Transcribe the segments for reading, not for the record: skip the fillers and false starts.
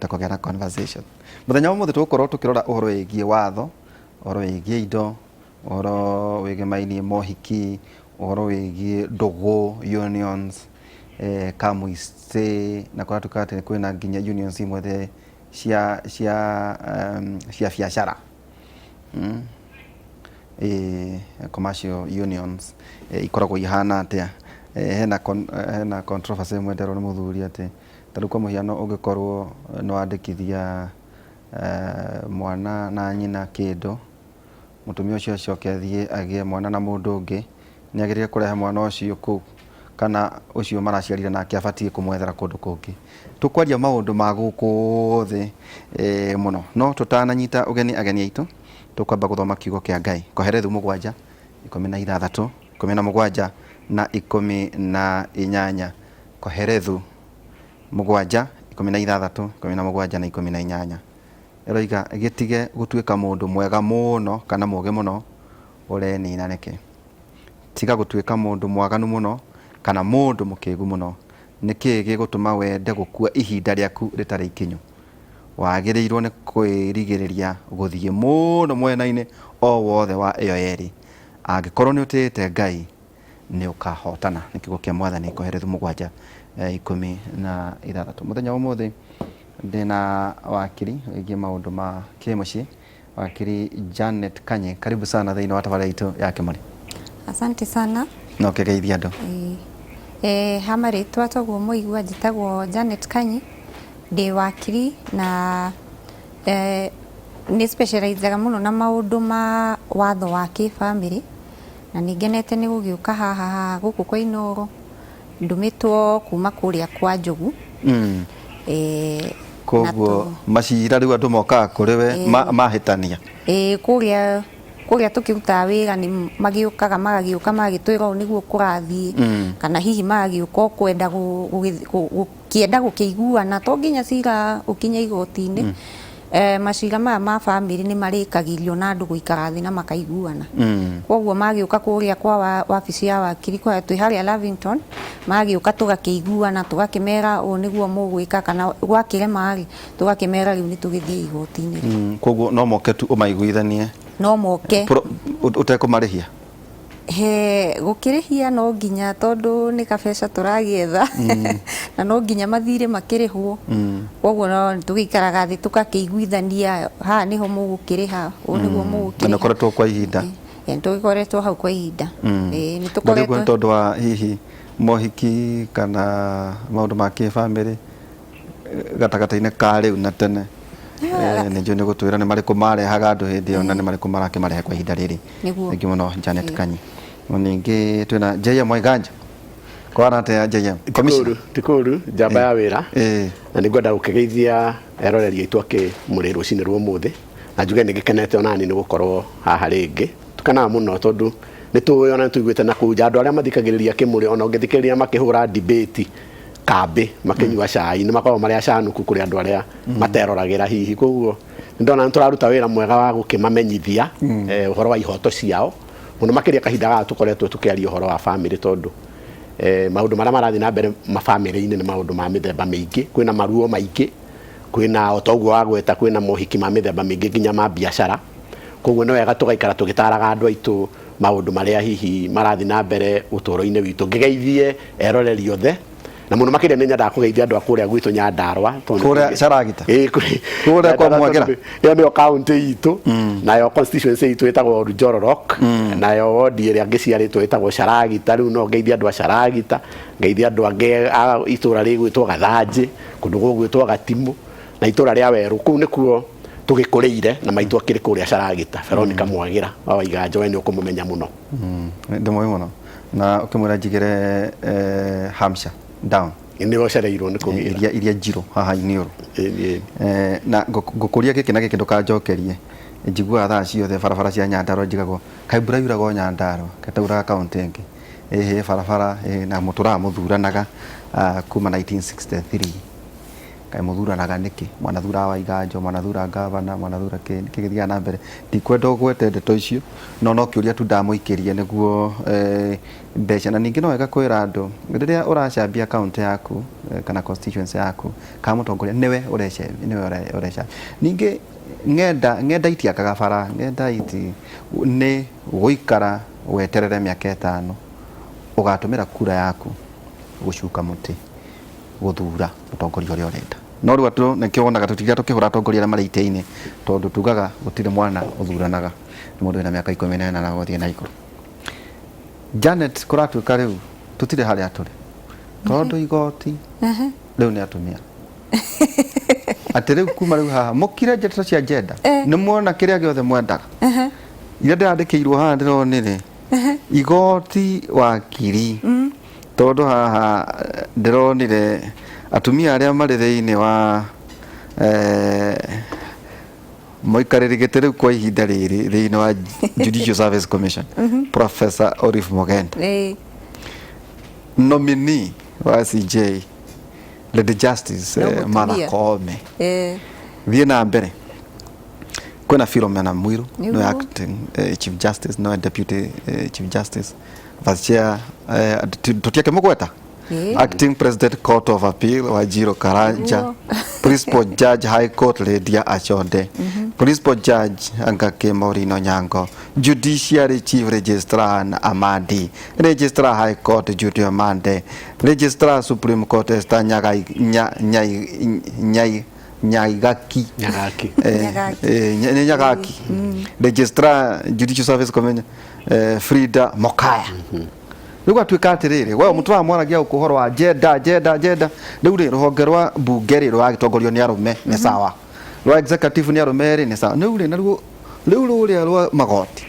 tũhote kũgĩa na conversation. Mũthenya ũmũthĩ tũgũkorwo tũkĩrora ũhoro wĩgiĩ watho, ũhoro wĩgiĩ indo, ũhoro wĩgiĩ mainie mohiki, ũhoro wĩgiĩ ndũgũ, unions, kamũici na kũrĩa tũkatĩ kwĩna nginya unions imwe cia biacara. Commercial unions ikoragwo ihana atĩa. Hena controversy mwenderwo nĩ mũthuri atĩ tarĩu kwa mũhiano ũngĩkorwo nĩwandĩkithia mwana na nyina kĩndũ, mũtumia ũcio acoke athiĩ agĩe mwana na mũndũ ũngĩ, nĩagĩrĩire kũrehe mwana ũcio kũu kana ũcio maraciarire nake abatiĩ kũmwethera kũndũ kũngĩ. Tũkwaria maũndũ ma gũkũ thĩ mũno, no tũtananyita ũgeni ageni aitũ tũkwamba gũthoma kiugo kĩa Ngai. Koherethu 7, 16, 17 na 18. Koherethu 7, 16, 17 na 18. Eroiga gĩtige gũtuĩka mũndũ mwega mũno kana mũũgĩ mũno ũrenina nĩkĩ. Tiga gũtuĩka mũndũ mwaganu mũno kana mũndũ mũkĩgu mũno. Nĩkĩ gĩgũtũma wende gũkua ihinda rĩaku rĩtarĩ ikinyu. Wagĩrĩirwo nĩ kwĩrigĩrĩria gũthiĩ mũno mwena-inĩ o wothe wa ĩyo yerĩ. Angĩkorwo nĩ ũtĩĩte Ngai nĩ ũkahotana. Nĩ kiugo kĩa Mwathani. Koherethu 7, 16. Mũthenya ũmũthĩ ndĩna wakiri wĩgiĩ maũndũ ma kĩmũciĩ, wakiri Janet Kanyi. Karibu sana thĩinĩ wa tabarĩra itũ ya Kĩmũrĩ. Asante sana. No kĩgeithia andũ. Hamarĩtwa toguo mũigua njĩtagwo Janet Kanyi, ndĩ wakiri na nĩ specializaga mũno na maũndũ ma watho wa kĩbamĩrĩ, na nĩngenete nĩ gũgĩũka haha gũkũ kwa Inooro, ndũmĩtwo kuma kũrĩa kwa Njogu. Koguo macira rĩu andũ mokaga kũrĩ we mahĩtania. Kũrĩa tũkĩrutaga wĩra nĩ magĩũkaga magagĩtwĩra ũũ nĩguo kũrathiĩ, kana hihi magagĩũka kĩenda gũkĩiguana, to nginya cira ũkinye igoti-inĩ. Macira maya ma bamĩrĩ nĩ marĩkagĩrio na andũ gũikara thĩ na makaiguana. Koguo magĩũka kũrĩa kwa wabici ya wakiri twĩ harĩa Lavington, magĩũka tũgakĩiguana, tũgakĩmera ũũ nĩguo mũgwĩka, kana gwakĩrema-rĩ tũgakĩmera rĩu nĩ tũgĩthiĩ igoti-inĩ. Koguo no moke tu ũmaiguithanie? No moke. Ũtekũmarĩhia? Gũkĩrĩhia no nginya, tondũ nĩ kabeca tũragĩetha na no nginya mathirĩ makĩrĩhwo. Koguo no tũgĩikaraga thĩ tũgakĩiguithania, haha nĩho mũgũkĩrĩha, ũũ nĩguo mũgũkĩrĩha. Na ũkoretwo kwa ihinda? Tũgĩkoretwo hau kwa ihinda. Nĩ tondũ wa hihi mohiki kana maũndũ ma kĩbamĩrĩ gatagatĩ-inĩ ka rĩu na tene? Nĩnjũĩ nĩ gũtwĩra nĩ marĩkũ marehaga andũ hĩndĩ ĩyo na nĩ marĩkũ marakĩmarehe kwa ihinda rĩrĩ. Thengiũ mũno Janet Kanyi. Ningĩ twĩna JM Waiganja. Kwana atĩa JM? Ti kũũru, njamba ya wĩra. Na nĩngwenda gũkĩgeithia eroreri aitũ a Kĩmũrĩ rũcinĩ rwa ũmũthĩ, na njuge nĩngĩkenete onani nĩ gũkorwo haha rĩngĩ. Tukanaga mũno tondũ nĩtũĩ ona nĩtũiguĩte na kũu nja andũ arĩa mathikagĩrĩria Kĩmũrĩ, ona ũngĩthikĩrĩria makĩhũra debate kambĩ makĩnyua cai, nĩ makoragwo marĩ acanũku kũrĩ andũ arĩa materoragĩra hihi. Koguo ndona nĩtũraruta wĩra mwega wa gũkĩmamenyithia ũhoro wa ihoto ciao, mũno makĩria kahinda gaka tũkoretwo tũkĩaria ũhoro wa bamĩrĩ, tondũ maũndũ marĩa marathiĩ na mbere mabamĩrĩ-inĩ nĩ maũndũ ma mĩthemba mĩingĩ. Kwĩna maruo maingĩ, kwĩna otoguo wa gweta, kwĩna mohiki ma mĩthemba mĩingĩ nginya ma biacara. Koguo nĩ wega tũgaikara tũgĩtaraga andũ aitũ maũndũ marĩa hihi marathiĩ na mbere ũtũũro-inĩ witũ. Ngĩgeithie eroreri othe, na mũno makĩria nĩ nyendaga kũgeithia andũ a kũrĩa gwitũ Nyandarua, kũrĩa Caragita, kũrĩa kwa Mwagĩra. Ĩyo nĩyo kaũntĩ itũ, nayo constituency itũ ĩtagwo Njororok, nayo wodi ĩrĩa ngĩciarĩtwo ĩtagwo Caragita. Rĩu no ngeithia andũ a Caragita, ngeithia andũ angĩ a itũũra rĩgwĩtwo Gathanjĩ, kũndũ gũgwĩtwo Gatimũ, na itũũra rĩa Werũ. Kũu nĩkuo tũgĩkũrĩire na maitũ akĩrĩ kũrĩa Caragita. Veronica Mwagĩra wa Waiganja, we nĩ ũkũmũmenya mũno. Ndĩmũĩ mũno, na ũkĩmwĩra njigĩre Hampshire down nĩ gocereirwo nĩ kũgĩra iria njirũ haha Iniũrũ. Na ngũkũria gĩkĩ na gĩkĩ ndũkanjokerie, njiguaga thaa ciothe barabara cia Nyandarua njigagwo kaĩ mbura yuraga o Nyandarua katauraga kaũntĩ ĩngĩ. Barabara na mũtũraga mũthuranaga kuma 1963 kaĩ mũthuranaga nĩkĩ mwanathura wa iganjo mwanathura ngavana mwanathura kĩgĩthiaga na mbere ndikwenda ũgwete ndeto icio no kĩũria tu ndamũikĩrie nĩguo mbeca na ningĩ no wega kwĩra andũ rĩrĩa ũracambia account yaku kana constituency yaku kana mũtongoria nĩwe ũrecambia ningĩ ng'enda itiakaga bara ng'enda iti nĩ gũikara weterere mĩaka 5 ũgatũmĩra kura yaku gũcuka mũtĩ gũthura mũtongoria ũrĩa ũrenda no rĩu atũ nĩkĩo wonaga tũtiga tũkĩhũra atongoria arĩa marĩ itĩ-inĩ tondũ tugaga gũtirĩ mwana ũthuranaga nĩ mũndũ wĩna mĩaka 18 na gũthiĩ na igũrũ. Janet kũratuĩka rĩu tũtirĩ harĩa tũrĩ tondũ igoti rĩu nĩ atumia atĩ rĩu kuma rĩu haha mũkire ndeto cia gender nĩ muona kĩrĩa gĩothe mwendaga iria ndĩrandĩkĩirwo haha ndĩronire igoti wakiri tondũ haha ndĩronire atumia arĩa marĩ thĩinĩ wa mũikarĩri gĩtĩ rĩu kwa ihinda rĩrĩ thĩinĩ wa Judicial Service Commission Professor Olive Mogenda nominee wa CJ Lady Justice Martha Koome thiĩ na mbere kwĩna Philomena Mwiru no acting Chief Justice no Deputy Chief Justice Vice Chair tutiake mũgweta Acting President Court of Appeal Wajiro Karanja Principal Judge High Court Lydia Achonde Principal Judge Angake Maurino Nyango Judiciary Chief Registrar Amadi Registrar High Court Judy Amande Registrar Supreme Court Esther Nyagaki Registrar Judicial Service Commission Frida Mokaya rĩu atuĩka atĩrĩrĩ we mũtu wa mwaragia ũkũhoro wa jenda rĩu rĩ rũhonge rwa mbunge rĩ rũragitongorio nĩ arũme nĩ sawa rwa executive nĩ arũme rĩ nĩ sawa rĩu rĩ na rĩu rũrĩa rwa magoti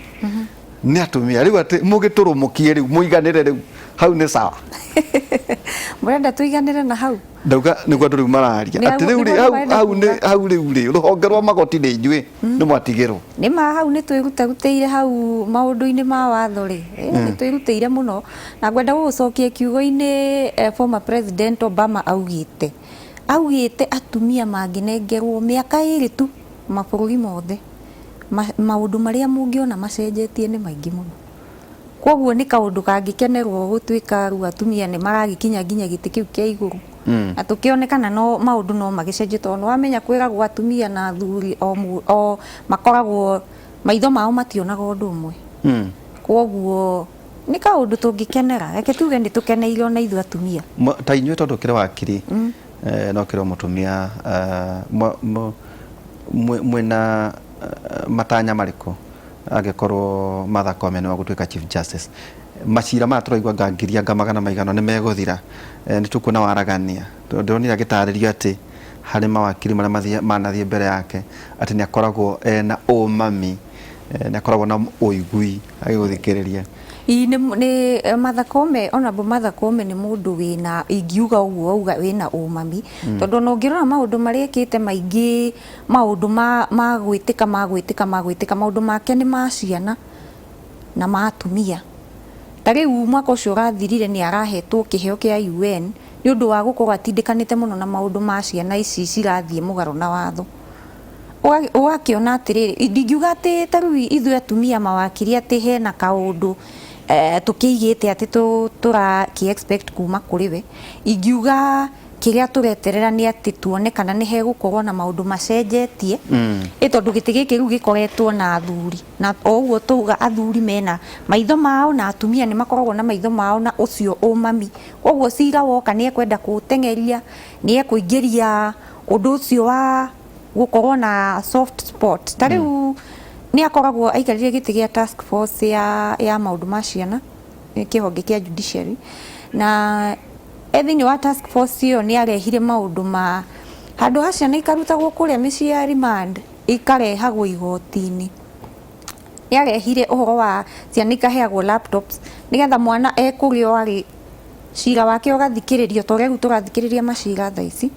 nĩ atumia rĩu atĩ mũgĩtũrũmũkie rĩu mũiganĩre rĩu hau nĩ sawa mũrenda tũiganĩre na hau ndauga nĩguo andũ rĩu mararia atĩ rĩu rĩ hau rĩu rĩ rũhonge rwa magoti nĩ inyuĩ nĩ mwatigĩrwo nĩ ma hau nĩ twĩrutĩire hau maũndũ-inĩ ma watho rĩ nĩ twĩrutĩire mũno na ngwenda gũgũcokia kiugo-inĩ former President Obama augĩte atumia mangĩnengerwo mĩaka 2 tu mabũrũri mothe maũndũ marĩa mũngĩona macenjetie nĩ maingĩ mũno koguo nĩ kaũndũ kangĩkenerwo gũtuĩka rĩu atumia nĩ maragĩkinya nginya gĩtĩ kĩu kĩa igũrũ na tũkĩonekana no maũndũ no magĩcenjie tondũ wamenya kwĩragwo atumia na athuri o makoragwo maitho mao mationaga ũndũ ũmwe koguo nĩ kaũndũ tũngĩkenera reke tuge nĩ tũkeneire ona ithuĩ atumia ta inyuĩ tondũ kĩrĩ wakiri no kĩrĩ mũtumia mwĩna matanya marĩkũ agĩkorwo Martha Koome nĩ wagũtuĩka Chief Justice macira maya tũraigua ngangiria ngamagana maigana nĩ megũthira nĩ tũkuona waragania ndĩronire agĩtarĩria atĩ harĩ mawakiri marĩa manathiĩ mbere yake atĩ nĩ akoragwo ena ũmami nĩ akoragwo na ũigui agĩgũthikĩrĩria nĩ Martha Koome Honorable Martha Koome nĩ mũndũ wĩna ingiuga ũguo auga wĩna ũmami tondũ no ngĩrora maũndũ marĩa ekĩte maingĩ maũndũ ma gwĩtĩka maũndũ make nĩ ma ciana na ma atumia ta rĩu mwaka ũcio ũrathirire nĩ arahetwo kĩheo kĩa UN nĩ ũndũ wa gũkorwo atindĩkanĩte mũno na maũndũ ma ciana ici cirathiĩ mũgarũ na watho ũgakĩona atĩrĩrĩ ndingiuga atĩ ta rĩu ithuĩ atumia mawakiri atĩ hena kaũndũ tũkĩigĩte atĩ tũrakĩ expect kuma kũrĩ we ingiuga kĩrĩa tũreterera nĩ atĩ tuone kana nĩ hegũkorwo na maũndũ macenjetie tondũ gĩtĩ gĩkĩ rĩu gĩkoretwo na athuri na o ũguo tũuga athuri mena maitho mao na atumia nĩ makoragwo na maitho mao na ũcio ũmami koguo cira woka nĩ ekwenda kũũteng'eria nĩ ekũingĩria ũndũ ũcio wa gũkorwo na soft spot ta rĩu nĩ akoragwo aikarĩire gĩtĩ gĩa task force ya maũndũ ma ciana kĩhonge kĩa judiciary na thĩinĩ wa task force ĩyo nĩ arehire maũndũ ma handũ ha ciana ikarutagwo kũrĩa mĩciĩ ya remand ikarehagwo igoti-inĩ nĩ arehire ũhoro wa ciana ikaheagwo laptops nĩgetha mwana ekũrĩa arĩ cira wake ũgathikĩrĩrio ta ũrĩa rĩu tũrathikĩrĩria macira thaa ici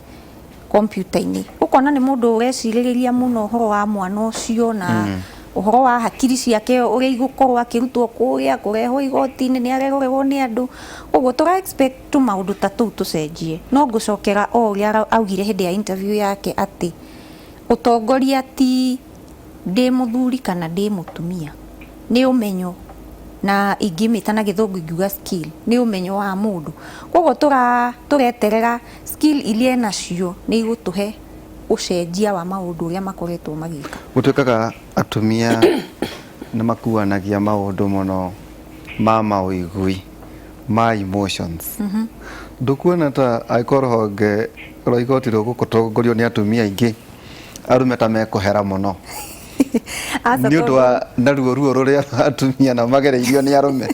kompiuta-inĩ ũkona nĩ mũndũ ũrecirĩrĩria mũno ũhoro wa mwana ũcio na uhoro wa hakiri ciake uria igukorwo akirutwo kuria kureho igoti-ini ni arerorerwo ni andu uguo tura expect tu maundu ta tuu tucenjie no ngucokera o uria augire hindi ya interview yake ati utongoria ti ndi muthuri kana ndi mutumia ni umenyo na ingimita na githungu ingiuga skill ni umenyo wa mundu koguo tureterera skill ilie nacio ni igutuhe ucenjia wa maundu uria makoretwo magika gutuikaga atumia na makuanagia maundu muno ma mauigui ma emotions ndukuona ta aikorhoge roigoti rugukotongorio ni atumia ingi arume ta mekuhera muno ni undu wa naruo ruria atumia na magereirio ni arume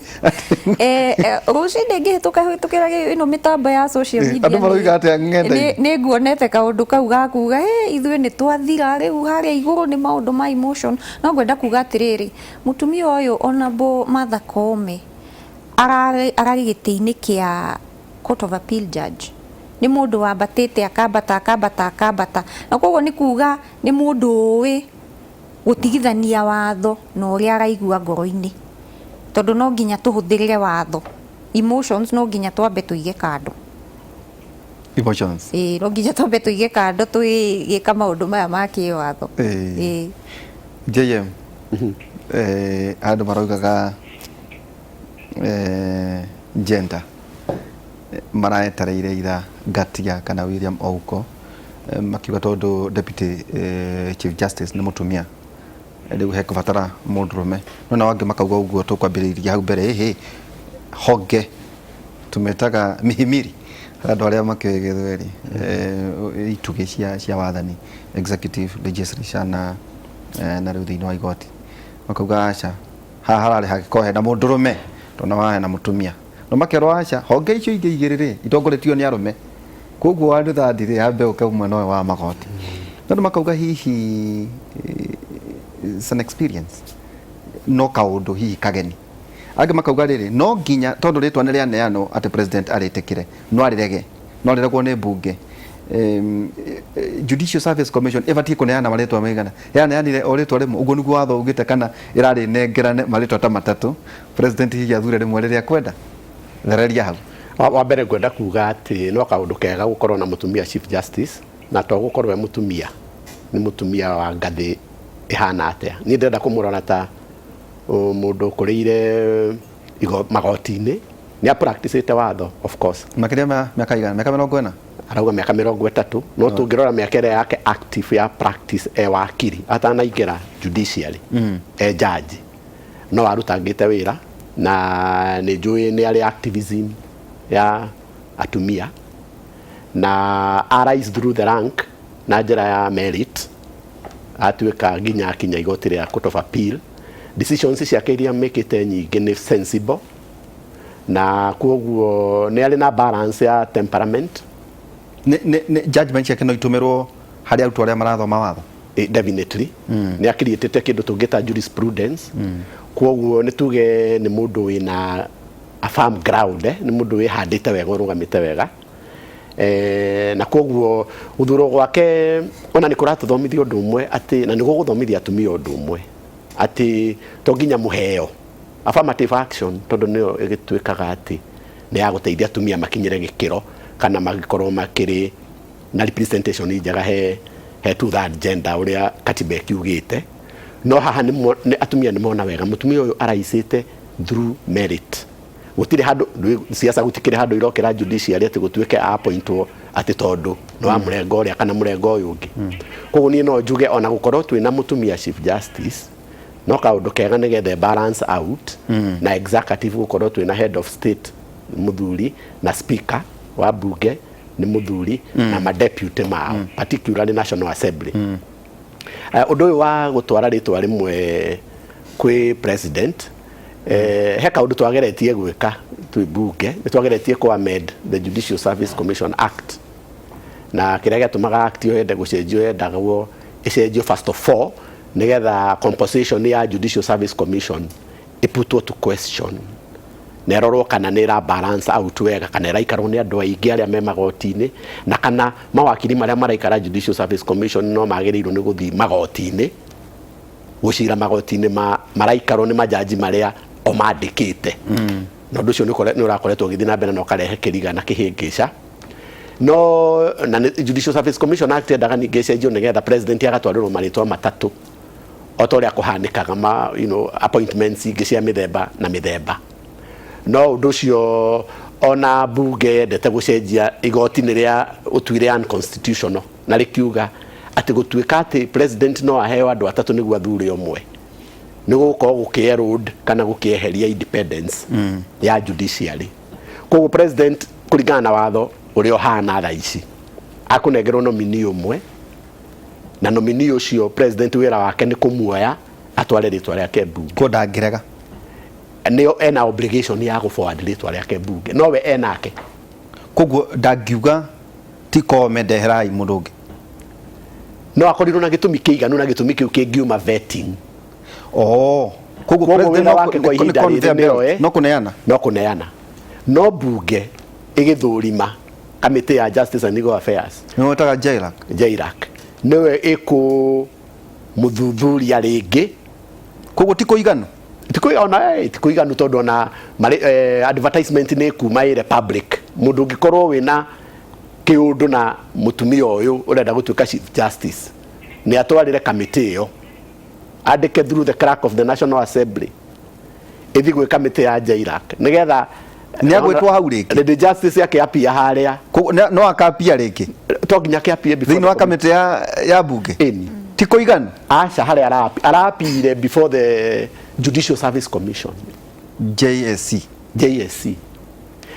rucini ngihtukira ino mitambo ya social media andu maroiga ati ng'enda ni nguonete kaundu kau gakuga ithuĩ nĩ twathira rĩu harĩa igũrũ nĩ maũndũ ma emotion no ngwenda kuga atĩrĩrĩ mũtumia ũyũ Honorable Martha Koome ararĩ gĩtĩ-inĩ kĩa Court of Appeal judge nĩ mũndũ wambatĩte akambata na koguo nĩ kuga nĩ mũndũ ũĩ gutigithania watho na uria araigua ngoro-ini tondu no nginya tuhuthirire watho emotions no nginya twambe tuige kando emotions no nginya twambe tuige kando tuigika maundu maya ma kiwatho JM andu maraugaga gender maraetereire ira Gatia kana William Ouko makiuga tondu deputy chief justice ni mutumia riu hekubatara mundurume no na wangi makauga uguo tukwambiriria hau mbere honge tumetaga mihimiri andu aria makigethweri itugi cia wathani executive legislature na riu thiini wa igoti makauga aca haha harari hagikohe na mundurume tona wahe na mutumia no makerwo aca honge icio ingi igiriri itongoretio ni arume koguo andu thatire ambe ukauma no wa magoti no makauga hihi it's an experience no kaundu hihi kageni angi makauga riri no nginya tondu ritwa ni ria neano ati president aritikire no arirege no riregwo ni bunge Judicial Service Commission ibatie kuneana maritwa maigana yaneanire o ritwa rimwe uguo niguo watho ugite kana irari nengerane maritwa ta matatu president hihi athure rimwe riria kwenda thereria hau wa mbere ngwenda kuga ati no kaundu kega gukorwo na mutumia chief justice na to gukorwo mutumia ni mutumia wa ngathi ihana atia ni ndenda kumurora ta mundu kuriire magoti-ini ni a practice ite watho of course makiria miaka igana miaka 40 arauga miaka 30 no tungirora miaka ĩrĩa yake active ya practice wakiri atanaingĩra judiciary judge no arutangĩte wĩra na nĩ njũĩ nĩ arĩ activism ya atumia na arise through the rank na njĩra ya merit atuĩka nginya akinya igoti rĩa Court of Appeal decisions ciake iria mekĩte nyingĩ nĩ sensible na koguo nĩ arĩ na balance ya temperament judgment yake no itumirwo hari arutu aria marathoma watho definitely nĩ akiriĩtĩte kĩndũ tũngĩta jurisprudence koguo nĩ tuge nĩ mũndũ wĩna a firm ground nĩ mũndũ wĩhandĩte wega ũrũgamĩte wega na koguo guthurwo gwake ona nĩ kũratũthomithia ũndũ ũmwe atĩ na nĩ gũgũthomithia atumia ũndũ ũmwe atĩ to nginya mũheo affirmative action tondũ nĩyo ĩgĩtuĩkaga atĩ nĩ ya gũteithia atumia makinyĩre gĩkĩro kana magĩkorwo makĩrĩ na representation njega he to that gender ũrĩa katiba ĩkiugĩte no haha nĩ atumia nĩ mona wega mutumia ũyũ araicĩte through merit gutire handu siasa gutikire handu irokera judiciary ati gutuike appointwo ati tondu no wa murengo uria kana murengo uyu ungi koguo ni no njuge ona gukorwo twina mutumia chief justice no kaundu kega nigethe balance out na executive gukorwo twina head of state muthuri na speaker wa bunge ni muthuri na ma deputy mao particularly national assembly undu uyu wa gutwara ritwa rimwe kwi president he kaundu twageretie gwika twi bunge ni twageretie ku amend the Judicial Service Commission Act na kiria gatumaga act yo yende gucenjio yendagwo icenjio first of all nigetha composition ya Judicial Service Commission iputwo to question nerorwo kana nira balance out wega kana iraikaro ni andu aingi aria me magoti-ini na kana mawakiri maria maraikara Judicial Service Commission no magiriirwo ni guthi magoti-ini gucira magoti-inĩ maraikarwo nĩ majaji marĩa o mandĩkĩte na ũndũ ũcio nĩ ũrakoretwo ũgĩthiĩ na mbere na ũkarehe kĩriga na kĩhĩngĩca no na Judicial Service Commission Act endaga ningĩ ĩcenjio nĩgetha president agatwarĩrwo marĩtwa matatũ o ta ũrĩa kũhanĩkaga appointments ingĩ cia mĩthemba na mĩthemba no ũndũ ũcio ona bunge yendete gũcenjia igoti rĩrĩa ũtuire unconstitutional na rĩkiuga atĩ gũtuĩka atĩ president no aheo andũ atatũ nĩguo athure ũmwe nĩ gũkorwo gũkĩerũd kana gũkĩeheria independence ya judiciary koguo president kũringana na watho ũrĩa ũhana thaa ici akũnengerwo nominee ũmwe na nominee ũcio president wĩra wake nĩ kũmuoya atware rĩtwa rĩake bunge ko ndangĩrega nĩo ena obligation ya gũ-forward rĩtwa rĩake bunge nowe enake koguo ndangiuga ti Koome ndeherai mũndũ ũngĩ no akorirwo na gĩtũmi kĩiganu na gĩtũmi kĩu kĩngiuma vetting koguo president wake kwa ihinda rĩrĩ no kũneana no bunge ĩgĩthũrima kamĩtĩ ya Justice and Legal Affairs nĩwe taga JLAC nĩwe ĩkũmũthuthuria rĩngĩ koguo ti kũiganu ti kũiganu tondũ ona advertisement nĩ kuma ĩre public mũndũ ũngĩkorwo wĩna kĩũndũ na mũtumia ũyũ ũrenda gũtuĩka Chief Justice nĩ atwarĩre kamĩtĩ ĩyo andĩke through the clerk of the National Assembly ĩthi gwĩ kamĩtĩ ya JLAC nĩgetha nĩ agwĩtwo hau rĩngĩ the justice yake apia harĩa no akapia rĩngĩ to nginya kĩapie before thĩinĩ wa kamĩtĩ ya bunge ti kũiganu aca harĩa arapire before the Judicial Service Commission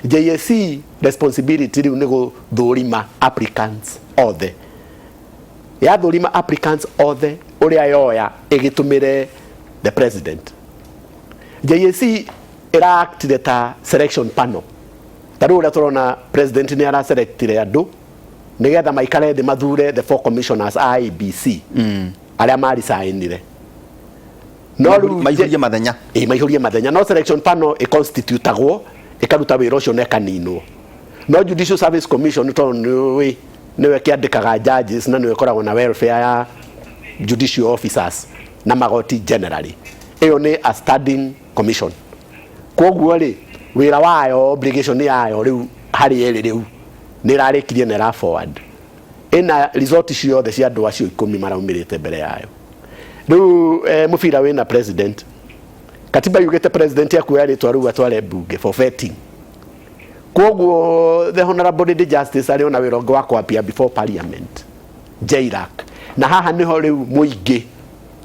JSC responsibility rĩu nĩ gũthũrima applicants othe yathũrima applicants othe ũrĩa yoya ĩgĩtũmĩre the president JSC ĩraactire ta selection panel ta rĩu ũrĩa tũrona president nĩ araselectire andũ nĩgetha maikare thĩ mathure the four commissioners a IEBC arĩa marisainire no maihũrie mathenya no selection panel ĩconstitutagwo ĩkaruta wĩra ũcio na ĩkaninwo no Judicial Service Commission tondũ nĩwe kĩandĩkaga judges na nĩwe ĩkoragwo na welfare ya judicial officers na magoti generally ĩyo nĩ a standing commission koguo rĩ wĩra wayo obligation yayo rĩu harĩ ĩrĩ rĩu nĩ ĩrarĩkirie na forward ĩna resort ciothe cia andũ acio 10 maraumĩrĩte mbere yayo rĩu mũbira wĩna president katiba yugĩte president akuoya rĩtwa rĩu atware bunge for vetting koguo the honorable justice arĩ ona wĩra ũngĩ wa kwapia before parliament JLAC na haha nĩho rĩu mũingĩ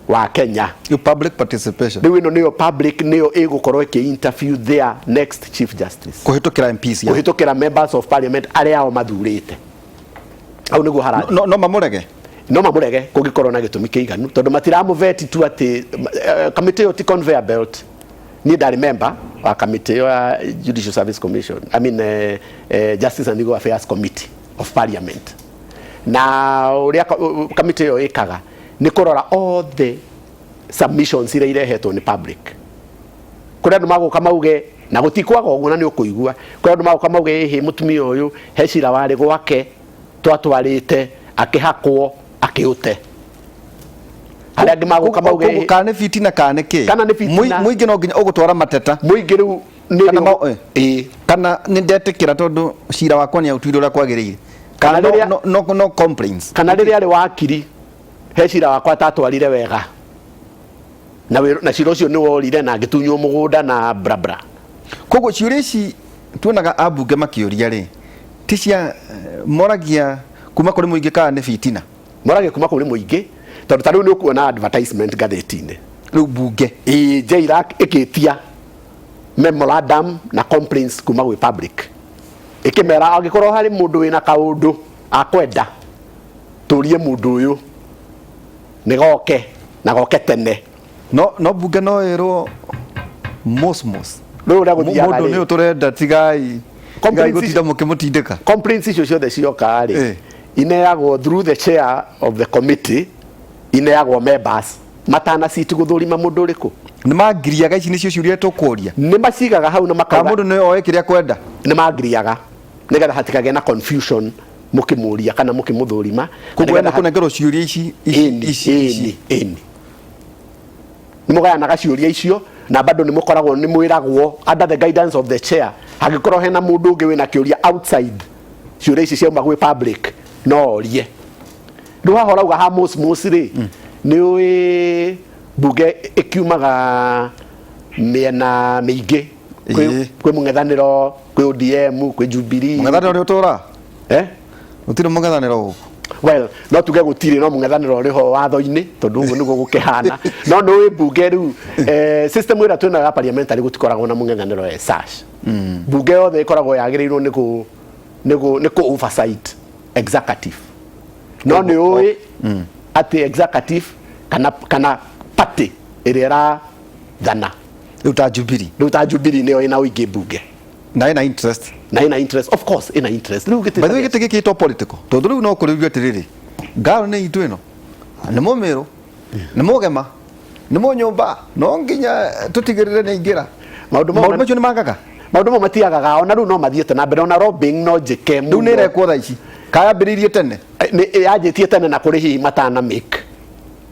wa Kenya public participation rĩu ĩno nĩyo public nĩyo ĩgũkorwo ĩkĩ-interview their next chief justice kũhĩtũkĩra MPs kũhĩtũkĩra members of parliament arĩa o mathurĩte au nĩguo harathi no mamũrege kũngĩkorwo na gĩtũmi kĩiganu tondũ matiramũveti tu atĩ kamĩtĩ ĩyo ti conveyor belt niĩ ndarĩ member wa kamĩtĩ ĩyo ya Judicial Service Commission Justice and Legal Affairs Committee of Parliament na ũrĩa kamĩtĩ ĩyo ĩkaga nĩ kũrora all the submissions iria irehetwo nĩ public kũrĩa andũ magũka mauge na gũtikwaga ũguo na nĩ ũkũigua kũrĩa andũ magũka mauge hĩ mũtumia ũyũ he cira warĩ gwake twatwarĩte akĩhakwo akĩũte arĩa angĩ magũka mauge kana nĩ fitina kana kĩ mũingĩ no nginya ũgũtwara mateta mũingĩ rĩu kana nĩ ndetĩkĩra tondũ cira wakwa nĩ autuire ũrĩa kwagĩrĩire kana no complaints kana rĩrĩa arĩ wakiri he cira wakwa tatwarire wega na cira ũcio nĩ worire na ngĩtunywo mũgũnda na brabra koguo ciũria ici tuonaga ambunge makĩũria rĩ ti cia moragia kuma kũrĩ mũingĩ kana nĩ fitina moragia kuma kũrĩ mũingĩ tondũ ta rĩu nĩ ũkuona advertisement gatheti-inĩ rĩu bunge JLAC ĩkĩtia memorandum na complaints kuma gwĩ public ĩkĩmera angĩkorwo harĩ mũndũ wĩna kaũndũ akwenda tũrie mũndũ ũyũ nĩ goke na goke tene no bunge no ĩrwo mosmos rĩu ũrĩa gũthiaga mũndũ nĩ ũtũrenda tigai gũtinda mũkĩmũtindĩka complaints icio ciothe cioka rĩ ineagwo through the chair of the committee ineagwo members matana citi gũthũrima mũndũ ũrĩkũ nĩ mangiriaga ici nĩcio ciũria tũkũria nĩ macigaga hau na makauga mũndũ nĩ oĩ kĩrĩa kwenda nĩ mangiriaga nĩgetha hatikagĩe na confusion mũkĩmũria kana mũkĩmũthũrima koguo nĩ kũnengerwo ciũria ici ni mugayanaga ciuria icio na bado ni mukoragwo ni mwiragwo under the guidance of the chair hagikorwo hena mundu ungi wina kiuria outside ciuria ici ciauma gwi public no orie riu haha urauga ha most ri ni ui bunge ikiumaga miena miingi kwi mung'ethaniro kwi ODM kwi Jubilee mung'ethaniro ri utura utire mung'ethaniro well no tuge gutire no mung'ethaniro riho watho-ini tondu uguo niguo gukihana no ni bunge riu system ira twina ya parliamentary gutikoragwo na mung'ethaniro sash bunge yothe ikoragwo yagirirwo ni ku oversight executive no ni ui ati executive kana party ira thana riu ta Jubilee niyo ina uingi bunge na ina interest of course ina interest riu by the way gitiki political tondu riu no kuririo atiriri ngaro ni itu ino ni mumiru ni mugema ni munyumba no nginya tutigirire ni ingira maundu macio ni magaga maundu matiagaga ona riu no mathiete na mbere ona lobbying no njike riu ni rekwo tha ici kayambiririe tene ni yajitie tene na kuri hihi matana make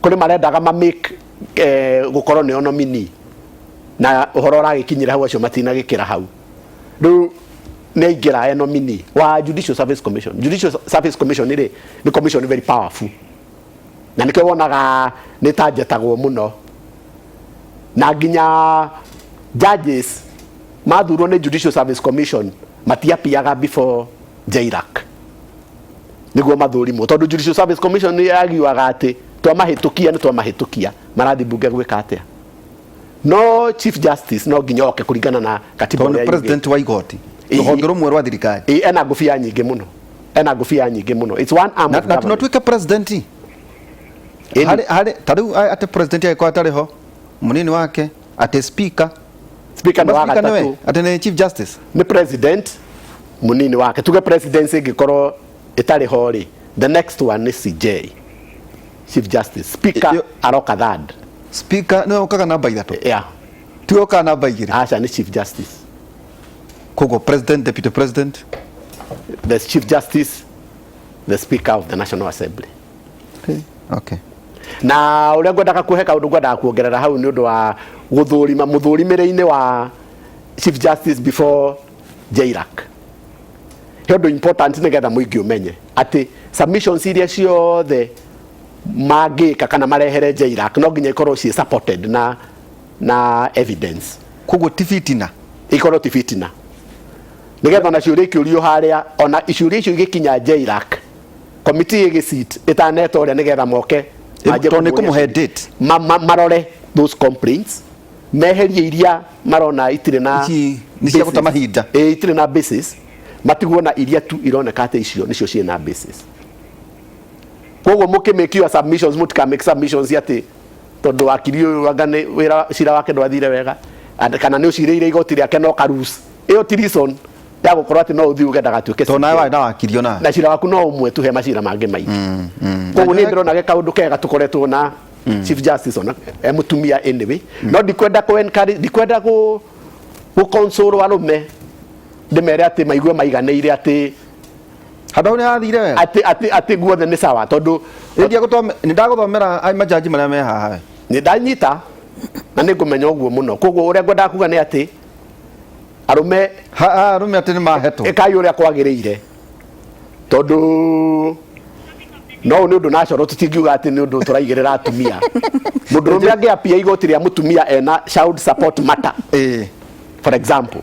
kuri marendaga ma make gukorwo ni nominee na uhoro uragikinyira hau acio matina gikira hau riu ni ingira nominee wa Judicial Service Commission ni commission very powerful na nikyo wonaga ni targetagwo muno na nginya judges mathurwo ni Judicial Service Commission matiapiaga before JRAC niguo mathurimwo tondu Judicial Service Commission ni yagiwaga ati twamahitukia marathi bunge gwika atia no Chief Justice no nginya oke kuringana na katiba ya president wa igoti ruhonge rumwe rwa thirikari ena ngufia nyingi muno it's one arm na tunatuika president hari tariu ate president yako atariho munini wake ate speaker no wagatatu ate ni Chief Justice ni president munini wake tuge presidency gikorwo itariho ri the next one is CJ Chief Justice speaker aroka third speaker no okaga namba ithatu tuoka namba igiri acha ni Chief Justice kogo president deputy president the Chief Justice the Speaker of the National Assembly okay na uria ngwendaga kuheka undu ngwendaga kuongerera hau ni undu wa guthurima muthurimire-ini wa Chief Justice before JRAC undu important nigetha muingi umenye ati submissions iria ciothe magika kana marehere JRAC no nginya ikorwo ci supported na evidence kogo tifitina ikorwo tifitina nigetha na ciuria ikiurio haria ona ciuria icio igikinya JRAC committee igisit itaneta uria nigetha moke tone kumuhe date marore those complaints meherie iria marona itire na ni cia guta mahinda itire na basis matigwo na iria tu ironeka ate icio nicio ciĩ na basis koguo mukimake submissions mutika make submissions ati tondu wakiri uyu wangane wira cira wake ndwathire wega kana ni uciriire igoti riake no karus iyo ti reason ya gukorwo ati no uthi ugendaga tuike to nawe na wakirio na cira waku no umwe tuhe macira mangi maingi koguo ni ndirona ge kaundu kega tukoretwo na Chief Justice ona mutumia anyway no dikwenda ku encourage dikwenda ku console warume ndimere ati maigwe maiganeire ati hadau ni athire wega ati guothe ni sawa tondu ni ndaguthomera ai majaji maria me haha ni ndanyita na ni ngumenya uguo muno koguo uria ngwenda kuga ni ati arume ati ni mahetwo ikai uria kwagiriire tondu no ni undu nacoro tutingiuga ati ni undu turaigirira atumia mundu rume angiapia igoti ria mutumia ena child support matter for example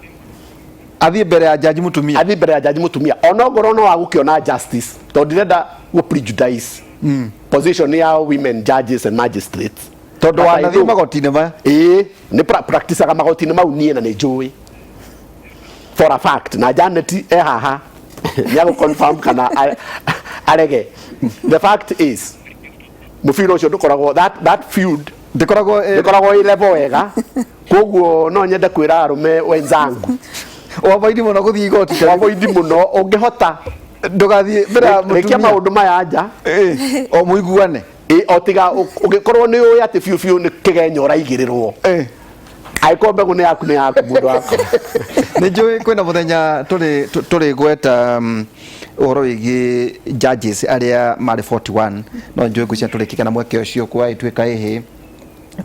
athie mbere ya jaji mutumia ona ngoro no agukiona justice tondu ndirenda gu prejudice position ya women judges and magistrates tondu wanathie magoti-ini maya ni practice aga magoti-ini mau nie na ni njui for a fact na Janet haha nyago confirm kana arege the fact is mufiro ucio ndukoragwo that feud ndikoragwo i level wega koguo no nyende kwira arume wenzangu wavoidi muno guthii igoti wavoidi muno ungihota ndugathie mbere mutumia maundu maya nja o muiguane otiga ugikorwo ni uyu ati fiu ni kigenyo uraigirirwo aikombe gune yaku ni yaku mundu wako ni njui kwina muthenya turi gweta uhoro wigi judges aria mari 41 no njui gucia turi kikana mweke ucio kwa itwika ihi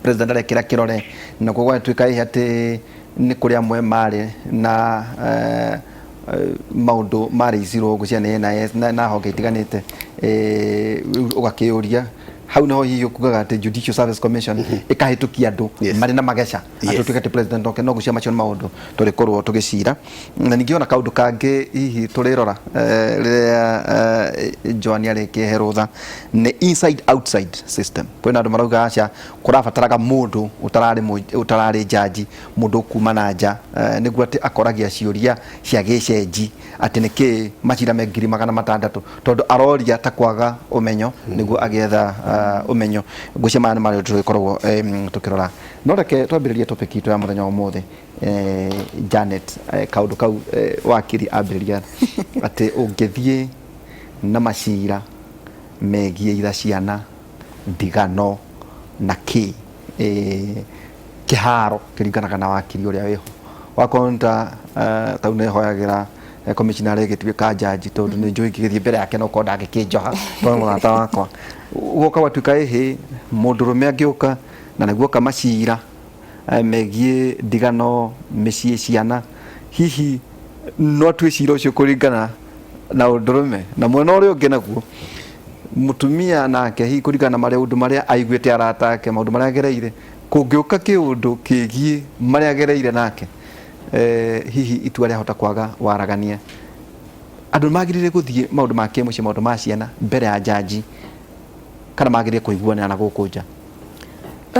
president arekira kirore na kugwa twika ihate ni kuri amwe mari na maundu mari iziro guciana na hoge itiganite ugakiuria hau no hiyo kugaga ati Judicial Service Commission ikahitukia andu mari na mageca atutuika ati president oke no gucia macio maundu turikorwo tugicira na ningiona kaundu kangi hihi turirora riria Joan areke rutha ni inside outside system kwina andu marauga acha kurabataraga mundu utarari jaji mundu kuma na nja niguo ati akoragia ciuria cia gicenji ati niki macira me 600 tondu aroria ta kwaga umenyo niguo agetha umenyo gucemana mari turikorwo tukirora no reke twambiririe topic itu ya muthenya umuthi Janet kaundu kau wakiri ambiriria ati ungithie na macira megie ira ciana ndigano na kiharo kiringanaga na wakiri uria wiho wakonta tau ne hoyagira commissioner egituika jaji tondu ni njui kigithie mbere yake no konda agikinjoha no murata wakwa ugoka watuika ehe mundurume agiuka na naguo kamacira megie ndigano micii ciana hihi no twicira ucio kuringana na undurume na mwena uria ungi naguo mutumia nake hihi kuringana na maria undu maria aiguite aratake maundu maria agereire kungiuka kiundu kigie maria agereire nake hihi itua ria hota kwaga waragania andu magirire guthie maundu make muci maundu ma ciana mbere ya jaji kana magirire kuiguana na gukunja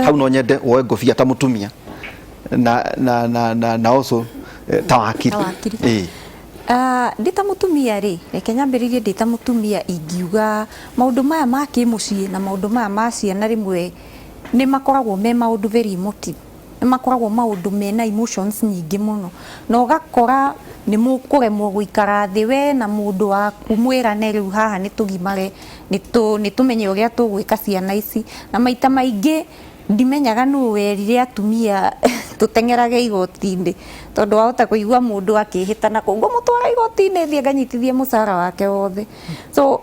hau no nyende woe ngofia ta mutumia na also ta wakiri ndita mutumia ri reke nyambiririe ndita mutumia ingiuga maundu maya ma kimucii na maundu maya ma ciana rimwe ni makoragwo me maundu very emotive ni makoragwo maundu mena emotions nyingi muno na ugakora ni mukuremwo guikara thi we na mundu wa kumwirane riu haha ni tugimare ni tumenye uria tugwika ciana ici na maita maingi ndimenyaga nu werire atumia tutengerage igoti-ini tondu wahota kuigua mundu akihitana kongo mutwara igoti-ini thie nganyitithie mucara wake wothe so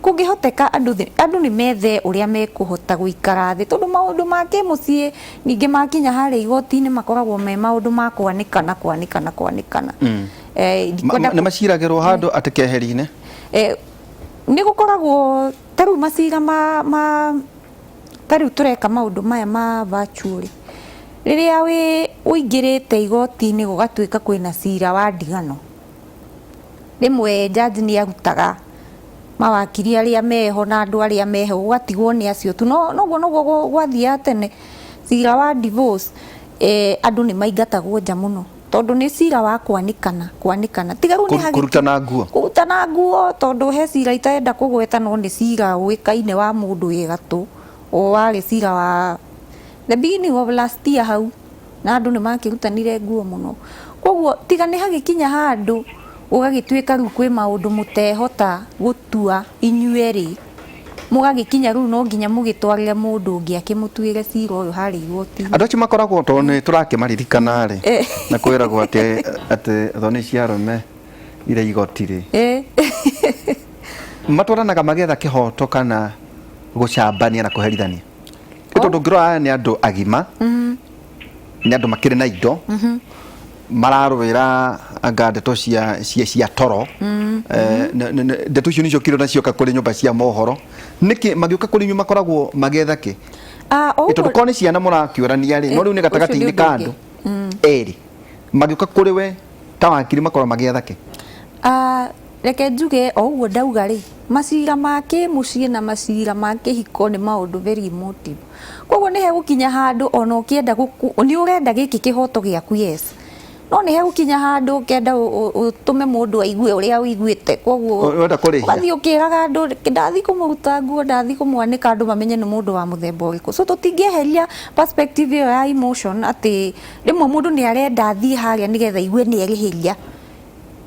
kungihoteka andu ni methe uria mekuhota guikara thi tondu maundu make mucii ningi makinya hari igoti-ini makoragwo me maundu ma kwanikana ni maciragirwo handu ati keheri-ine ni gukoragwo taru macira ma tariu tureka maundu maya ma virtually riria uingirite igoti-ini gugatuika kwina cira wa ndigano rimwe jaji ni arutaga mawakiri aria meho na andu aria meho ugatigwo ni acio tu no gwathia tene cira wa divorce andu ni maingatagwo nja muno tondu ni cira wa kwanikana tigaru ni kurutana nguo tondu he cira itaenda kugweta no ni cira wikaine wa mundu wigatu o wari cira wa the beginning of last year hau na andu ni makirutanire nguo muno koguo tiga ni hagikinya handu ugagituika riu kwi maundu mutehota gutua inyueri mugagikinya riu no nginya mugitwarire mundu ungi akimutuire cira uyu hari igoti andu acio makoragwo toni turakimaririkana ri na kwiragwo ati thoni cia rume ire igoti ri matwaranaga magetha kihoto kana gucambania na kuherithania tondu ngirora ni andu agima ni andu makiri na indo mararwira anga ndeto cia toro ndeto icio nicio kiro nacio kuri nyumba cia mohoro niki magiuka kuri nyumba makoragwo magetha ki tondu koni ciana murakiurania ri no riu ni gatagati-ini ka andu eri magiuka kuri we ta wakiri makorwo magetha ki reke njuge o uguo ndauga ri macira ma kimucii na macira ma kihiko ni maundu very emotive koguo ni hegukinya handu ona ukienda ni urenda giki kihoto giaku yes no ni hegukinya handu kenda utume mundu aigue uria uiguite koguo wenda kurihia wathi ukiraga andu ndathi kumuruta nguo ndathi kumwanika andu mamenye ni mundu wa muthemba uriku so tutingieheria perspective iyo ya emotion ati rimwe mundu ni arenda athie haria nigetha igue ni erihiria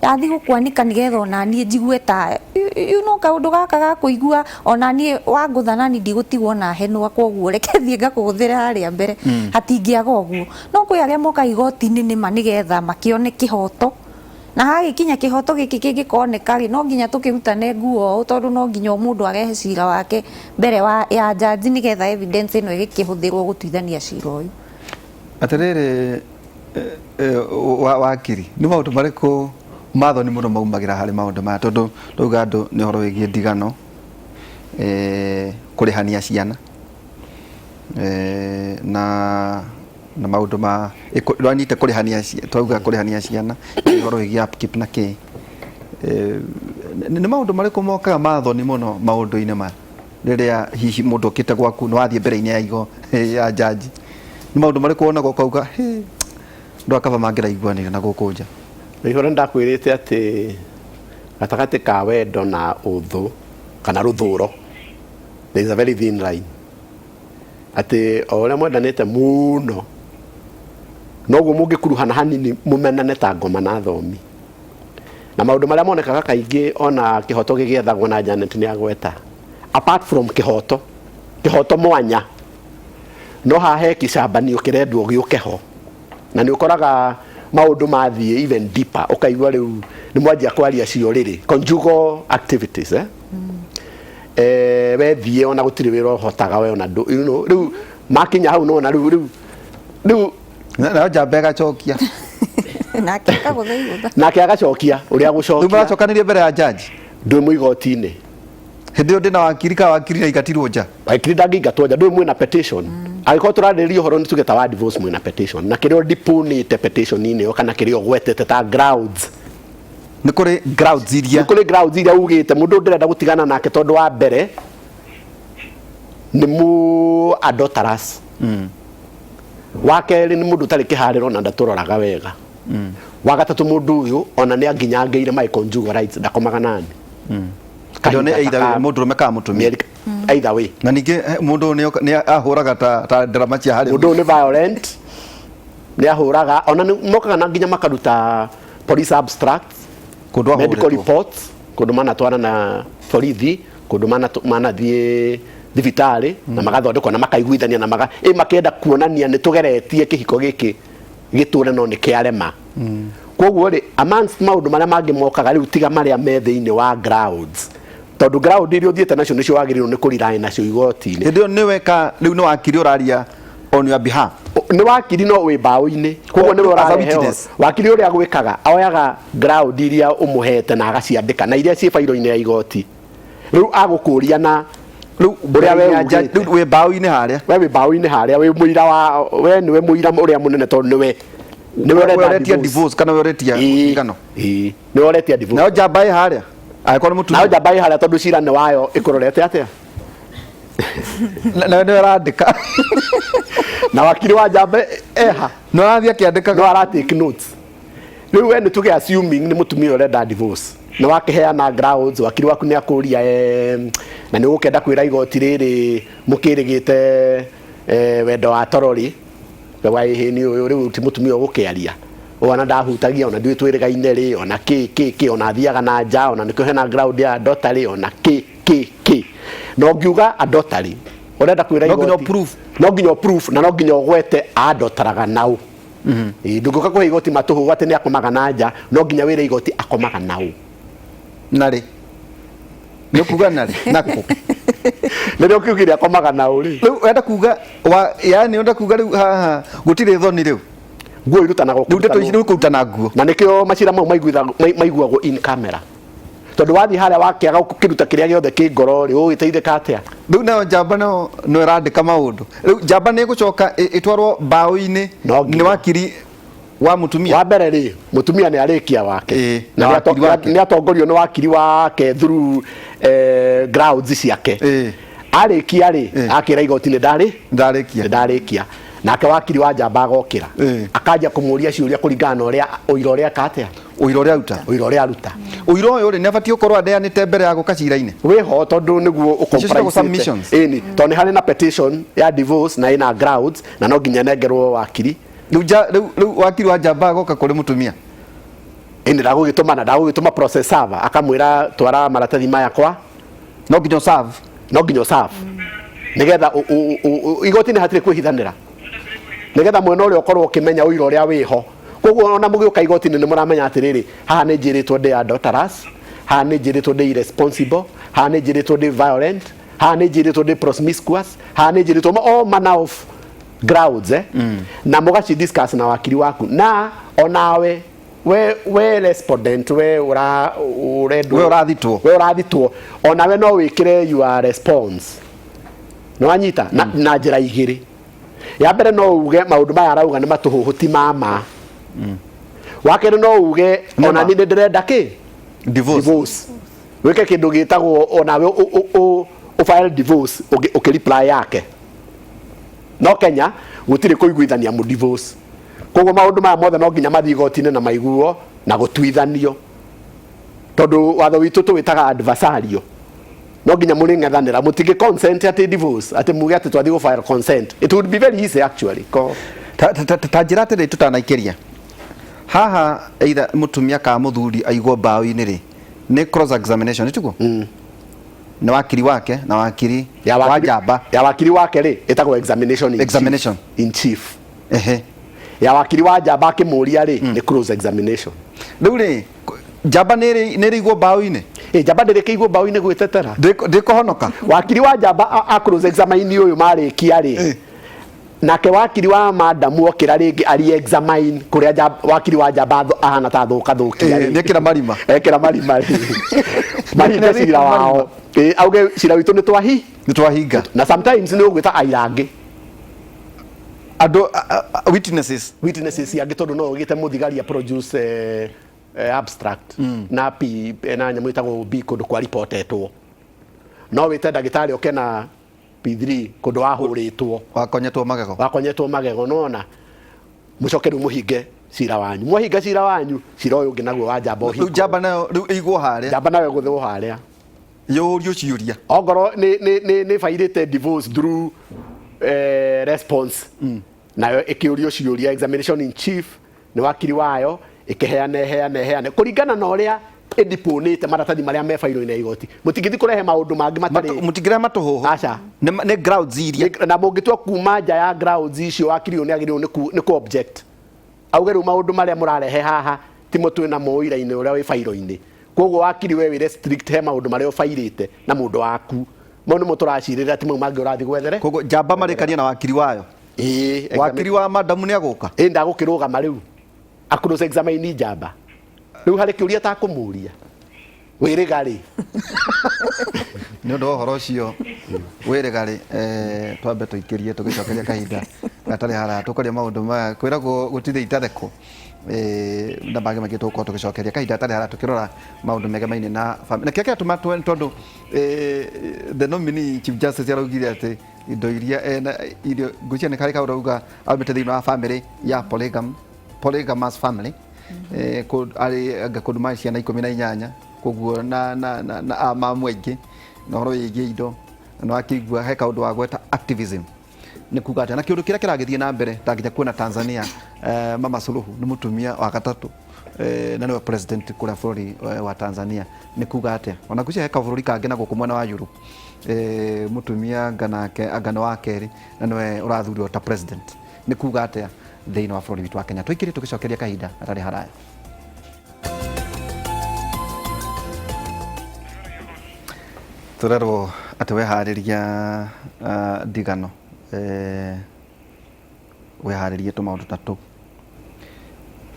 athi gukwanika nigetha ona nie njigue ta kaundu gaka ga kuigua ona nie wanguthana ni ndigutigwo na henwa koguo reke thie ngakuguthira haria mbere hatingiaga uguo no kwi aria moka igoti-ini nima nigetha makione kihoto na hagikinya kihoto giki kingikoneka ri no nginya tukirutane nguo tondu no nginya mundu arehe cira wake mbere ya jaji nigetha evidence ino igikihũthĩrwo gũtuithania cira uyu. Atiriri wakiri ni maundu mariku matho ni muno maumagira hari maundu maya tondu rauga andu ni horo wigie ndigano kurihania ciana na maundu ma rwanyite kurihania twauga kurihania ciana horo wigie upkeep na ki ni maundu mariku mokaga matho ni muno maundu-ini ma riria hihi mundu ukite gwaku no athie mbere-ini ya igo ya jaji ni maundu mariku wona gukauga ndo akava mangira iguanira na guku nja ihora ndakwirite ati gatagati ka wendo na uthu kana ruthuro there is a very thin line ati oria mwendanite muno noguo mungikuruhana hanini mumenane ta ngoma na thomi na maundu maria monekaga kaingi ona kihoto gigiethagwo na Janet ni agweta apart from kihoto mwanya no hahe kicambanio kirendwo giukeho na ni ukoraga maundu mathie even deeper ukaigwa riu ni mwanjia kwaria cio riri conjugal activities we thie ona gutiri wira hotaga we ona riu makinya hau no na riu na njamba agacokia nake agacokia uria gucokia riu maracokanirie mbere ya jaji ndwi muigoti-ini hindi yo ndina wakiri na igatirwo nja wakiri ndangiingatwo nja ndwi mwina petition agiko turarĩrĩria uhoro ni tugeta wa divorce mwina petition na kirio deponete petition ini yo kana kirio gwetete ta grounds ni kuri grounds iria ugite mundu ndirenda gutigana nake tondu wa mbere ni mu adulterous wa keri ni mundu tari kihariro na ndaturoraga wega wa gatatu mundu uyu ona ni anginyangeire my conjugal rights ndakomaga nani Kado ne either mundu meka mutumia either way na ninge mundu ni ahuraga ta drama cia hari mundu ni violent ni ahuraga ona mokaga na nginya makaruta police abstracts medical reports kundu mana twana na borithi kundu mana thie thibitari na magathondekwo na makaiguithania na makenda kuonania ni tugeretie kihiko giki giture no ni kiarema koguo ri amongst maundu maria mangi mokaga riu tiga maria me thiini wa grounds tondu ground iria uthiete nacio nicio wagirirwo ni kurirai nacio igoti-ini ndio ni weka riu ni wakiri uraria on your behalf ni wakiri no wi bao-ini koguo ni urarehe wakiri uria gwikaga oyaga ground iria umuhete na agaciandika na iria ci fairo-ini ya igoti riu agukuria na riu uria we bao-ini haria we bao-ini haria we muira wa we ni we muira uria munene tondu ni we uretia divorce kana we uretia ngano ni uretia divorce na njamba haria aikora mutu na njamba haria tondu cira ni wayo ikurorete atia na ni arandika na wakiri wa njamba eha no arathia kiandika no ara take notes riu we ni tuge assuming ni mutumia urenda divorce na wakiheana grounds wakiri waku ni akuria na ni ukenda kwira igoti riri mukirigite wendo wa torori wa ihini uyu riu ti mutumia ugukiaria ona ndahutagia ona ndui twirigaine ri ona ki ona thiaga na nja ona nikuhena ground ya adultery ona ki no ngiuga adultery urenda kwira igoti no nginya proof na no nginya ugwete adulteraga nau ndunguka kuhe igoti matuhu ati ni akomaga na nja no nginya wira igoti akomaga nau nari nikuga nari nako ndio kiugiria akomaga nau ri riu wenda kuga yani wenda kuga riu haha gutire thoni riu nguo irutana gukutana nguo na nikio macira mau maiguagwo in camera tondu wathi haria wakiaga ukiruta kiria giothe ki ngoro ri ugiteithika atia riu nayo njamba no irandika maundu riu njamba ni gucoka itwarwo bao-ini ni wakiri wa mutumia wa mbere ri mutumia ni arikia wake na ni atongorio ni wakiri wake through grounds ciake arikia ri akira igoti ni ndarikia nake wakiri wa njamba agokira akanja kumuria ciuria kuringana uria uira uria katia uira uria aruta uira uyu ri ni abatie ukorwo adeanite mbere ya guka cira-ini wiho tondu niguo ukompromise ini tondu hari na petition ya divorce na ina grounds na no nginya nengerwo wakiri riu wakiri wa njamba agoka kuri mutumia ini ndagugituma process server akamwira twara maratathi maya kwa no nginya serve nigetha igoti ni hatire kwihithanira nigetha mwena uria ukorwo ukimenya uira uria wiho koguo ona mũgĩũka igoti-inĩ nĩ mũramenya atĩrĩrĩ haha nĩ njĩrĩtwo ndĩ adulterous, haha nĩ njĩrĩtwo ndĩ irresponsible, haha nĩ njĩrĩtwo ndĩ violent, haha nĩ njĩrĩtwo ndĩ promiscuous, haha nĩ njĩrĩtwo all manner of grounds na mũgaci discuss na wakiri waku na onawe we respondent we ũrathitwo onawe no wĩkĩre your response no wanyita na njĩra igĩrĩ. Ya mbere no uge maũndũ maya arauga nĩ matũhũhũti mama. Wa kerĩ no uge ona niĩ ndĩrenda kĩ divorce wĩke kĩndũ gĩtagwo onawe file divorce ũkĩreply yake. No Kenya gũtirĩ kũiguithania mu divorce, koguo maũndũ maya mothe no nginya mathiĩ igoti-inĩ na maiguo na gũtuithanio, tondũ watho witũ tũwĩtaga adversarial. No nginya mũrĩng'ethanĩra mũtingĩ consent atĩ divorce atĩ muge atĩ twathiĩ gũ-file consent. It would be very easy actually. Ta njĩra atĩrĩ tũtanaikĩria haha either mũtumia ka mũthuri aigwo mbaũ-inĩ rĩ nĩ cross examination nĩtugo na wakiri wake na wakiri wa njamba ya wakiri wake rĩ ĩtagwo examination in chief. Ya wakiri wa njamba akĩmũria rĩ nĩ cross examination. Rĩu rĩ njamba nĩ igwo mbaũ-inĩ njamba ndĩrĩkĩigwo mbaũ-inĩ gwĩtetera ndĩkũhonoka. Wakiri wa njamba a cross examine ũyũ marĩkia rĩ nake wakiri wa madamu okĩra rĩngĩ ari examine kũrĩa wakiri wa njamba ahana ta thũkia ekĩra marima mahinga cira wao auge cira witũ nĩ twahinga na sometimes nĩ ũgwĩta airangĩ andũ witnesses angĩ tondũ no ũgĩte mũthigari produce abstract na p na nyamũ ĩtagwo b kũndũ kwa reportetwo no wĩte ndagĩtarĩ oke na p3 kũndũ wahũrĩtwo wakonyetwo magego nona mũcoke rĩu mũhinge cira wanyu mwahinga cira wanyu cira ũyũ ũngĩ naguo wa njamba ũhingwo. Njamba nayo rĩu ĩigwo harĩa njamba nayo ĩgũthwo harĩa yũrio ciũria ongorwo nĩ failĩte divorce through response nayo ĩkĩũrio ciũria examination in chief nĩ wakiri wayo ĩkĩheane kũringana na ũrĩa ĩdiponĩte maratathi marĩa me failo-inĩ ya igoti. Mũtingĩthi kũrehe maũndũ mangĩ matarĩ mũtingĩrehe matũhũhũ aca nĩ grounds iria na mũngĩtua kuma nja ya grounds icio wakiri ũyũ nĩ agĩrĩirwo nĩ ku object auge rĩu maũndũ marĩa mũrarehe haha ti mũtwe na mũira-inĩ ũrĩa wĩ failo-inĩ. Koguo wakiri we wĩ restrict he maũndũ marĩa ũfairĩte na mũndũ waku mau nĩmo tũracirĩrĩra ti mau mangĩ ũrathiĩ gwethere. Koguo njamba marĩkania na wakiri wayo wakiri wa madamu nĩ agũka ndagũkĩrũgama rĩu across examine njamba rĩu harĩ kĩũria takũmũria wĩrĩgarĩ nĩ ũndũ wa ũhoro ũcio wĩrĩgarĩ twambe tũikĩrie tũgĩcokeria kahinda gatarĩ haraya tũkaria maũndũ maya kwĩragwo gũtirĩ itatheko na mangĩ maingĩ tũgũkorwo tũgĩcokeria kahinda gatarĩ haraya tũkĩrora maũndũ megemaine na family na kĩrĩa kĩratũma tondũ the nominee chief justice araugire atĩ indo iria irio ngũcia nĩ karĩ kaũndũ auga aumĩte thĩinĩ wa family ya polygamous family anga kũndũ marĩ ciana 18 koguo na amamu aingĩ na ũhoro wĩgiĩ indo na wakĩigua he kaũndũ wa gweta activism nĩ kuga atĩ na kĩũndũ kĩrĩa kĩragĩthiĩ na mbere tanginya kuona Tanzania Mama Suluhu nĩ mũtumia wa gatatũ na nĩwe president kũrĩa bũrũri wa Tanzania nĩ kuga atĩa ona ngũcia he kabũrũri kangĩ na gũkũ mwena wa Europe mũtumia ngana wa kerĩ na nĩwe ũrathurirwo ta president nĩ kuga atĩa thĩinĩ wa bũrũri witũ wa Kenya tũikĩrie tũgĩcokeria kahinda gatarĩ haraya. Tũrerwo atĩ weharĩria ndigano weharĩrie tũmaũndũ ta tũu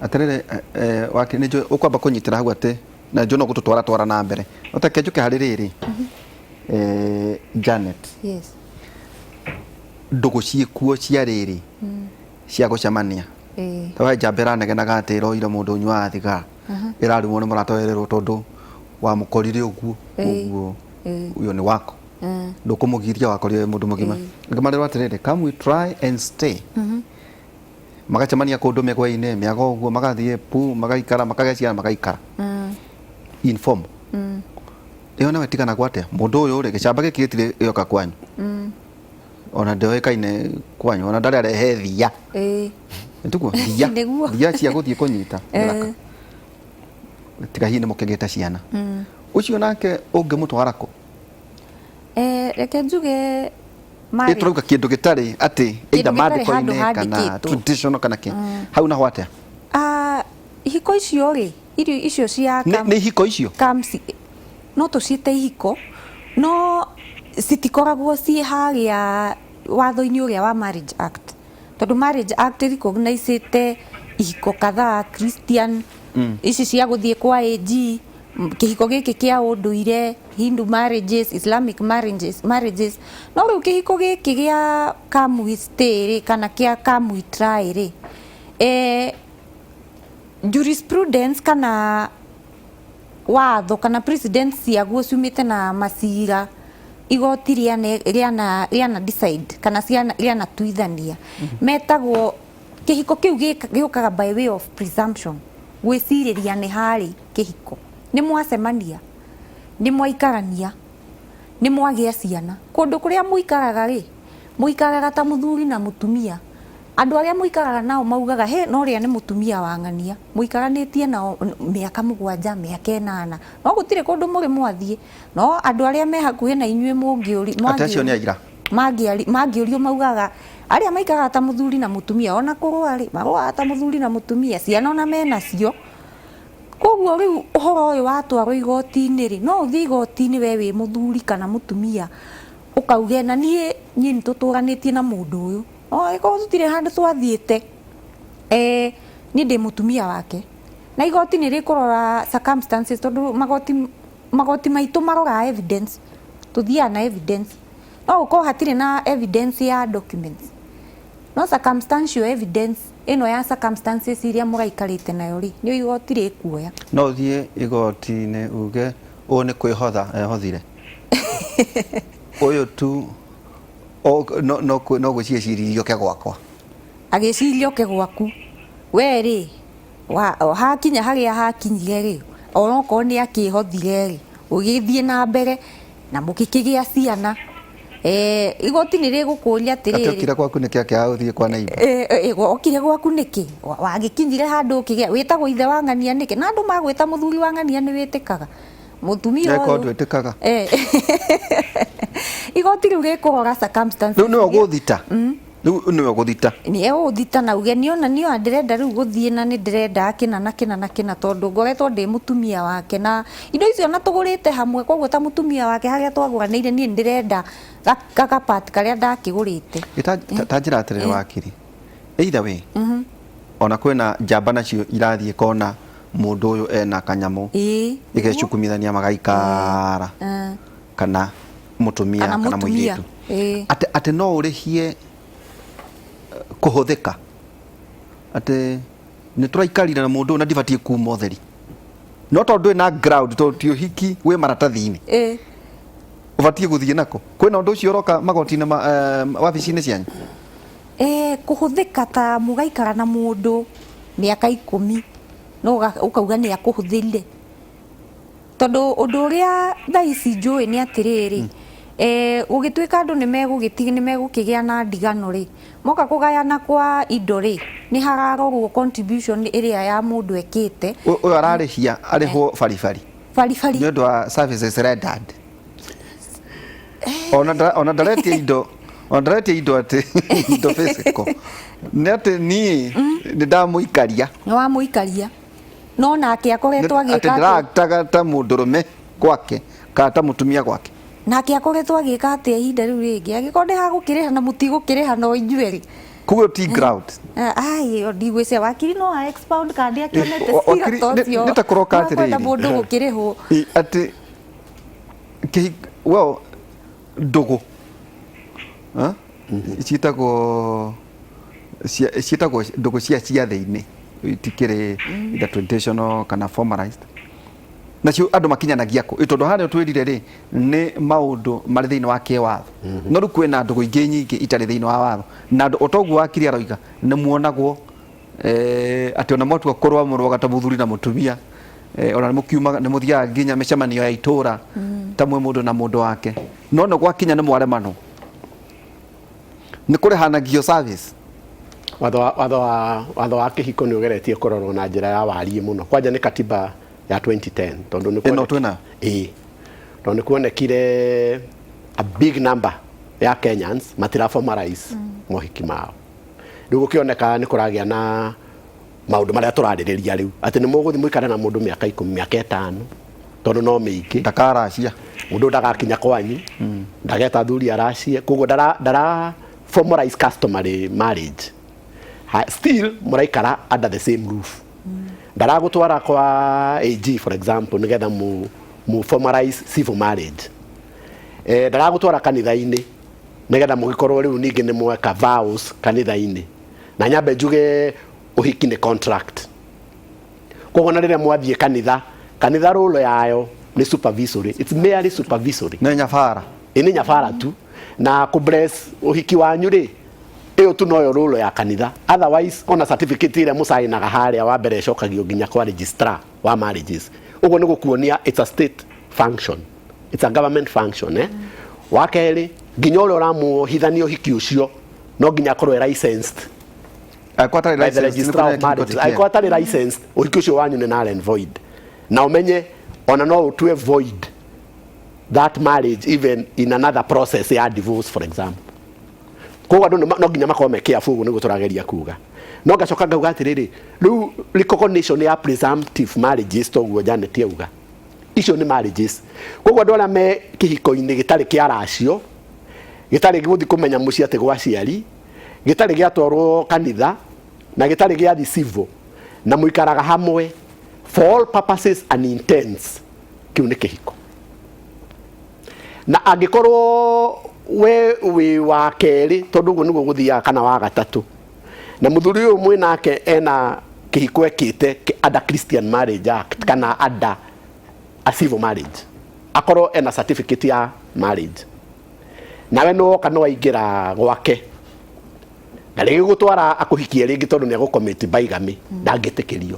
atĩrĩrĩ wakiri nĩ ũkwamba kũnyitĩra hau atĩ na njũ no gũtũtwara na mbere ũtake njũke harĩ rĩrĩ Janet ndũgũ ciĩkuo cia rĩrĩ cia gũcemania tawa njamba ĩranegenaga atĩ ĩroire mũndũ ũnyuaga thigara ĩrarumwo nĩ mũratoererwo tondũ wamũkorire ũguo uyo nĩ wako ndũkũmũgiria wakorire mũndũ mũgima ngamarĩrwo atĩrĩrĩ come we try and stay magacemania kũndũ mĩgwa-inĩ mĩago ũguo magathiĩ pu magaikara makagĩa ciana magaikara inform ĩyo nawe tigana gwate mũndũ ũyũ rĩ gĩcamba gĩkĩ gĩtirĩ gĩoka kwanyu ona ndoĩkaine kwanyu ona ndarĩ arehe thia nĩtuguo thia cia gũthiĩ kũnyita tiga hihi nĩ mũkĩgĩte ciana ũcio nake ũngĩmũtwara kũ reke njuge tũrauga kĩndũ gĩtarĩ atĩ either mandĩko-inĩ kana traditional kana kĩ hau naho atĩa ihiko icio ri irio icio cia nĩ ihiko icio no tũciĩte ihiko no citikoragwo ciĩ harĩa watho-inĩ ũrĩa wa Marriage Act tondũ Marriage Act recognizĩte ihiko kadhaa Christian ici cia gũthiĩ kwa AG kĩhiko gĩkĩ kĩa ũndũire Hindu marriages Islamic marriages no rĩu kĩhiko gĩkĩ gĩa Kamui kana kĩa Kamui trial jurisprudence kana watho kana precedent ciaguo ciumĩte na macira igoti rĩana decide kana rĩana tuithania metagwo kĩhiko kĩu gĩũkaga by way of presumption gwĩcirĩria nĩ harĩ kĩhiko nĩ mwacemania nĩ mwaikarania nĩ mwagĩa ciana kũndũ kũrĩa mũikaraga rĩ mũikaraga ta mũthuri na mũtumia andũ arĩa mũikaraga nao maugaga he no rĩa nĩ mũtumia wa ng'ania mũikaranĩtie nao mĩaka 7 mĩaka 8 no gũtirĩ kũndũ mũrĩ mwathiĩ no andũ arĩa me hakuhĩ na inyuĩ mangĩũrio maugaga arĩa maikaraga ta mũthuri na mũtumia ona kũrũarĩ marũaga ta mũthuri na mũtumia ciana ona menacio koguo rĩu ũhoro ũyũ watwarwo igoti-inĩ rĩ no ũthiĩ igoti-inĩ we wĩ mũthuri kana mũtumia ũkauge na niĩ nĩtũtũranĩtie na mũndũ ũyũ gĩkorwo tũtirĩ handũ twathiĩte niĩ ndĩ mũtumia wake na igoti nĩ rĩkũrora circumstances tondũ magoti maitũ maroraga evidence tũthiaga na evidence no gũkorwo hatirĩ na evidence ya documents no circumstantial evidence ĩno ya circumstances iria mũraikarĩte nayo rĩ nĩ igoti rĩkuoya no thiĩ igoti-inĩ uge ũũ nĩ kwĩhotha ehothire ũyũ tu no gwĩciria ke gwakwa agĩciria ke gwaku we rĩ hakinya harĩa hakinyire rĩ onokorwo nĩ akĩhothire rĩ ũgĩthiĩ na mbere na mũkĩkĩgĩa ciana igoti nĩ rĩgũkũria atĩrĩrĩ okire gwaku nĩkĩ akĩgũthiĩ kwa neighbor okire gwaku nĩkĩ wagĩkinyire handũ ũkĩgĩa wĩtagwo ithe wa ng'ania nĩkĩ na andũ magwĩta mũthuri wa ng'ania nĩ wĩtĩkaga mũtumia ũyũ ndwĩtĩkaga igoti rĩu rĩkũrora circumstances rĩu nĩwe gũthita rĩu nĩwe gũthita nĩ egũthita na uge nĩona ndĩrenda rĩu gũthiĩ na nĩ ndĩrenda kĩna tondũ ngoretwo ndĩ mũtumia wake na indo icio na tũgũrĩte hamwe koguo ta mũtumia wake harĩa twagũranĩire niĩ ndĩrenda gakapati karĩa ndakĩgũrĩte ta njĩra atĩrĩrĩ wakiri either way ona kwĩna njamba nacio irathiĩ kona mũndũ ũyũ ena kanyamũ igecukumithania magaikara kana mũtumia kana mũirĩtu atĩ no ũrĩhie kũhũthĩka atĩ nĩ tũraikarire na mũndũ na ndibatiĩ kuma ũtheri no tondũ ndwĩ na ground tondũ ti ũhiki wĩ maratathi-inĩ ũbatiĩ gũthiĩ nako kwĩna ũndũ ũcio ũroka magoti-inĩ wabici-inĩ cianyu kũhũthĩka ta mũgaikara na mũndũ mĩaka 10 no ũkauga nĩ akũhũthĩrire tondũ ũndũ ũrĩa thaa ici njũĩ nĩ atĩrĩrĩ gũgĩtuĩka andũ nĩ megũkĩgĩa na ndigano rĩ moka kũgayana kwa indo rĩ nĩ hararorwo contribution ĩrĩa ya mũndũ ekĩte ũyũ ararĩhia arĩhwo baribari nĩ ũndũ wa services rendered ona ndaretia indo atĩ indo physical nĩ atĩ niĩ nĩ ndamũikaria nĩ wamũikaria no nake akoretwo agĩka atĩ ndĩrataga ta mũndũrũme gwake kana ta mũtumia gwake nake akoretwo agĩka atĩa ihinda rĩu rĩngĩ agĩkorwo ndĩhagũkĩrĩha na mũtigũkĩrĩha no inyuĩ rĩ koguo ti ground ndigwĩcia wakiri no a expound kandi akĩonete cira ta ũcio nĩ ta kũroka atĩrĩrĩ mũndũ gũkĩrĩhwo atĩ ndũgũ ciĩtagwo ndũgũ cia ciathĩ-inĩ itikĩrĩ either traditional kana formalized nacio andũ makinyanagia kũ tondũ harĩa twĩrire rĩ nĩ maũndũ marĩ thĩinĩ wa kĩwatho no rĩu kwĩna ndũgũ ingĩ nyingĩ itarĩ thĩinĩ wa watho na otoguo wakiri aroiga nĩ muonagwo atĩ ona mwatua kũrũamũrwo gata mũthuri na mũtumia ona nĩ mũthiaga nginya mĩcemanio ya itũra tamwe mũndũ na mũndũ wake no gwakinya nĩ mwaremanwo nĩ kũrĩhanagio service watho wa kĩhiko nĩ ũgeretie kũrorwo na njĩra ya wariĩ mũno kwanja nĩ katiba ya 2010 tondũ nĩ kuonekire a big number ya Kenyans matira formalize mohiki mao rĩu gũkĩoneka nĩ kũragĩa na maundu maria turaririria riu ati ni muguthi muikara na mundu miaka 10 miaka 5 tondu no miiki ndakaracia mundu ndagakinya kwanyu ndageta thuri aracie koguo dara formalize customary marriage still muraikara under the same roof ndaragutwara kwa AG for example nigetha mu formalize civil marriage ndaragutwara kanitha-ini nigetha mugikorwo riu ningi ni mweka vows kanitha-ini na nyambe njuge uhiki ni contract koguo na riria mwathie kanitha role yayo ni supervisory, it's merely supervisory, ni nyabara ni nyabara tu na ku bless uhiki wanyu ri iyo tu noyo role ya kanitha, otherwise ona certificate ile musainaga haria wa mbere cokagio nginya kwa registrar wa marriages uguo ni gukuonia it's a state function, it's a government function wa keri nginya ule uramuhithania uhiki ucio no nginya korwe licensed akwatari licensed uhiki ucio wanyu ni null and void na umenye ona no utue void that marriage even in another process ya divorce for example koguo andu no nginya makorwo me careful nigo turageria kuga no gacoka ngauga atiriri riu recognition ya presumptive marriages toguo Janet yauga icio ni marriages koguo andu aria me kihiko-ini gitari kia racio gitari guthi kumenya muci ati gwa ciari gitari giatwarwo kanitha na gitari gia civil na muikaraga hamwe for all purposes and intents kiu ni kihiko na angikorwo we wa keri tondu guo niguo guthia kana wa gatatu na muthuri uyu mwe nake ena kihiko ekite under Christian Marriage Act kana under a civil marriage akorwo ena certificate ya marriage nawe no kana waingira gwake na rĩngĩ gũtwara akuhikie rĩngĩ tondu ni agucommit bigamy ndangĩtĩkĩrio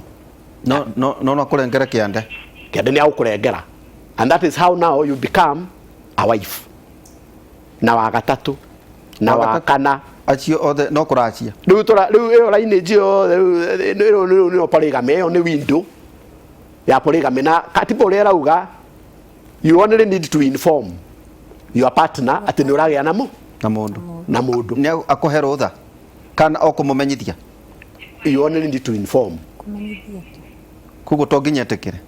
no kurengera kiande ni agũkũrengera and that is how now you become a wife na wa gatatu na wa kana acio othe no kuracia riu iyo line njio riu ni polygamy iyo ni window ya polygamy na katiba uria rauga you only need to inform your partner ati ni uragia na mundu ni akuhe rutha kana okumumenyithia you only need to inform kugo to nginya etikire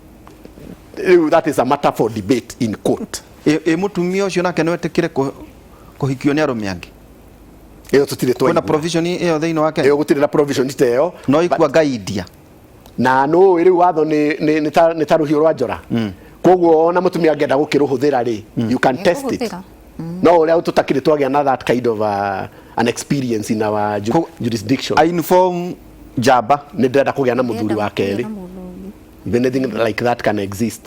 that is a matter for debate in court mutumia ucio nake no etikire kuhikio ni arume angi iyo tutire twa kuna provision iyo thiini wake iyo gutire na provision teo no ikua gaidia na no riu watho ni taruhio rwa njora koguo ona mutumia angenda gukiruhuthira ri you can test it no uria tutakire twagia na that kind of an experience in our jurisdiction I inform jaba ni ndenda kugia na muthuri wa keri if anything like that can exist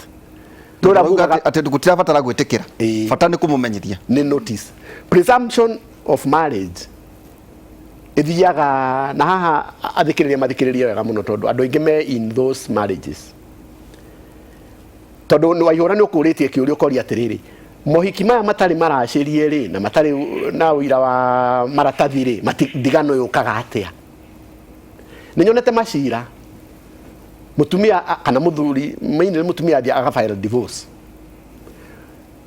ati gutira batara gwitikira bata ni kumumenyithia ni notice presumption of marriage ithiaga na haha athikiriria wega muno tondu andu aingi me in those marriages tondu ni waihura ni ukuritie kiuria ukoria atiriri mohiki maya matari maracirie ri na matari na uira wa maratathi ri matigano yukaga atia ni nyonete macira mutumia kana muthuri maine mutumia athia aga file divorce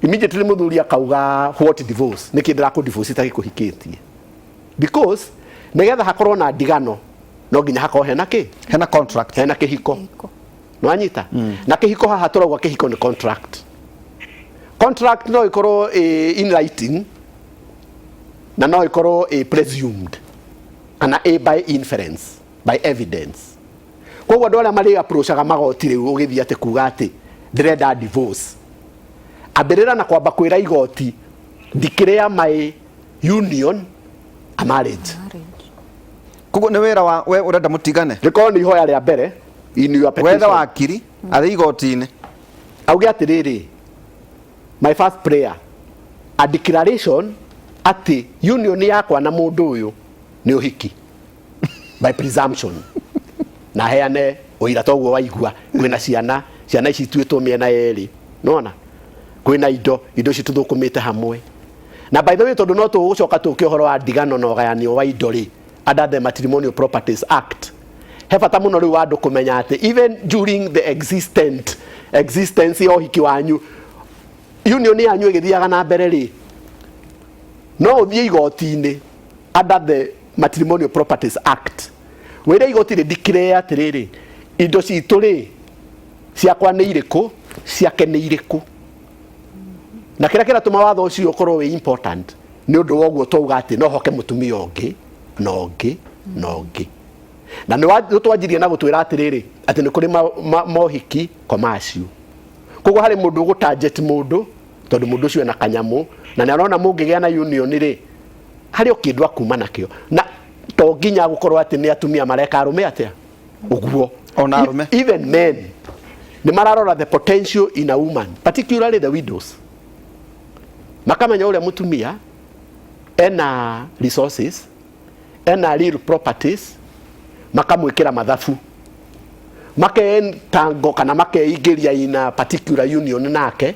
immediately muthuri akauga what divorce nikindira ku divorce itagikuhikitie because nigetha hakorwo na ndigano no nginya hakorwo hena contract hena kihiko no anyita na kihiko haha turagwa kihiko ni contract no ikorwo in writing na no ikorwo presumed kana by inference by evidence koguo andu aria mari approachaga magoti riu ugithia ati kuga ati ndirenda divorce ambirira na kwamba kwira igoti declare my union a marriage koguo ni wira wa we urenda mutigane riko ni ihoya ria mbere in your petition wetha wakiri athi igoti-ini auge atiriri my first prayer a declaration ati union yakwa na mundu uyu ni uhiki by presumption na heane uira toguo waigua kwina ciana ici tuitwo miena yeri nona kwina indo ici tuthukumite hamwe na by the way tondu no tugucoka tuki uhoro wa ndigano na ugayanio wa indo ri under the Matrimonial Properties Act he bata muno riu andu kumenya ati even during the existence ya uhiki wanyu union yanyu igithiaga na mbere ri no uthie igoti-ini under the Matrimonial Properties Act wĩra igoti rĩ declare atĩrĩrĩ indo citũ rĩ ciakwa nĩ irĩkũ ciake nĩ irĩkũ na kĩrĩa kĩratũma watho ũcio ũkorwo wĩ important nĩ ũndũ wa ũguo twauga atĩ no hoke mũtumia ũngĩ na ũngĩ na ũngĩ na nĩ twanjirie na gũtwĩra atĩrĩrĩ atĩ nĩ kũrĩ mohiki commercial koguo harĩ mũndũ ũgũtarget mũndũ tondũ mũndũ ũcio ena kanyamũ na nĩ arona mũngĩgĩa na union rĩ harĩ ũkĩndwa kuma nakĩo na to nginya gũkorwo atĩ nĩ atumia mareka arũme atĩa ũguo ona arũme even men nĩ mararora the potential in a woman particularly the widows makamenya ũrĩa mũtumia ena resources ena real properties makamwĩkĩra mathabu maketango kana makeingĩria in a particular union nake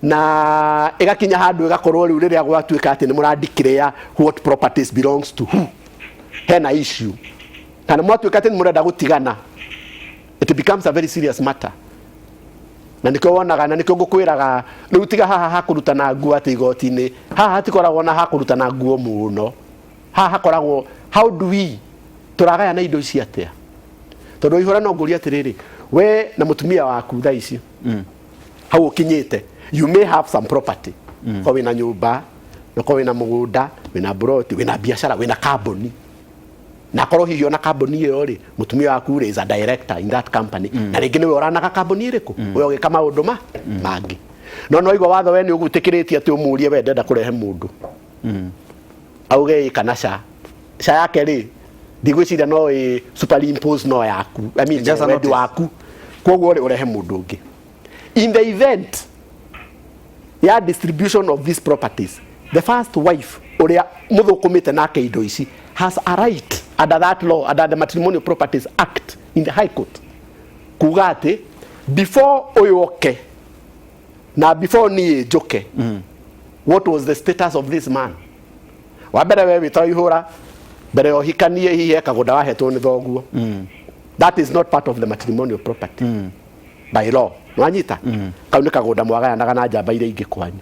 na ĩgakinya handũ ĩgakorwo rĩu rĩrĩa gwatuĩka atĩ nĩ mũradeclare what properties belongs to who hena issue kana mwatuĩka atĩ nĩ mũrenda gũtigana it becomes a very serious matter na nĩkĩo wonaga na nĩkĩo ngũkwĩraga rĩu tiga haha hakũrutana nguo atĩ igoti-inĩ haha hatikoragwo na hakũrutana nguo mũno haha hakoragwo how do we tũragayana indo ici atĩa tondũ ihũra no ngũria atĩrĩrĩ we na mũtumia waku thaa ici hau ũkinyĩte you may have some property ko wĩna nyũmba na ko wĩna mũgũnda wĩna broti wĩna biacara wĩna kamboni na korwo hihi ona kamboni ĩyo rĩ mũtumia waku is a director in that company na rĩngĩ nĩwe ũranaga kamboni ĩrĩkũ we ũgĩka maũndũ mangĩ no no igwa watho we nĩ ũgwĩtĩkĩrĩtie atĩ ũmũrie we ndenda kũrehe mũndũ auge kana ca yake rĩ ndigwĩciria no superimpose no yaku I mean wendi waku koguo rĩ ũrehe mũndũ ũngĩ in the event ya distribution of these properties the first wife ũrĩa mũthũkũmĩte nake indo ici has a right under that law under the Matrimonial Properties Act in the High Court kuga atĩ before ũyũ oke na before niĩ njoke what was the status of this man wa mbere we wĩtao ihũra mbere ũhikanie hihi ekagũnda wahetwo nĩ thoguo that is not part of the matrimonial property by law nwanyita kau nĩ kagũnda mwagayanaga na njamba iria ingĩ kwanyu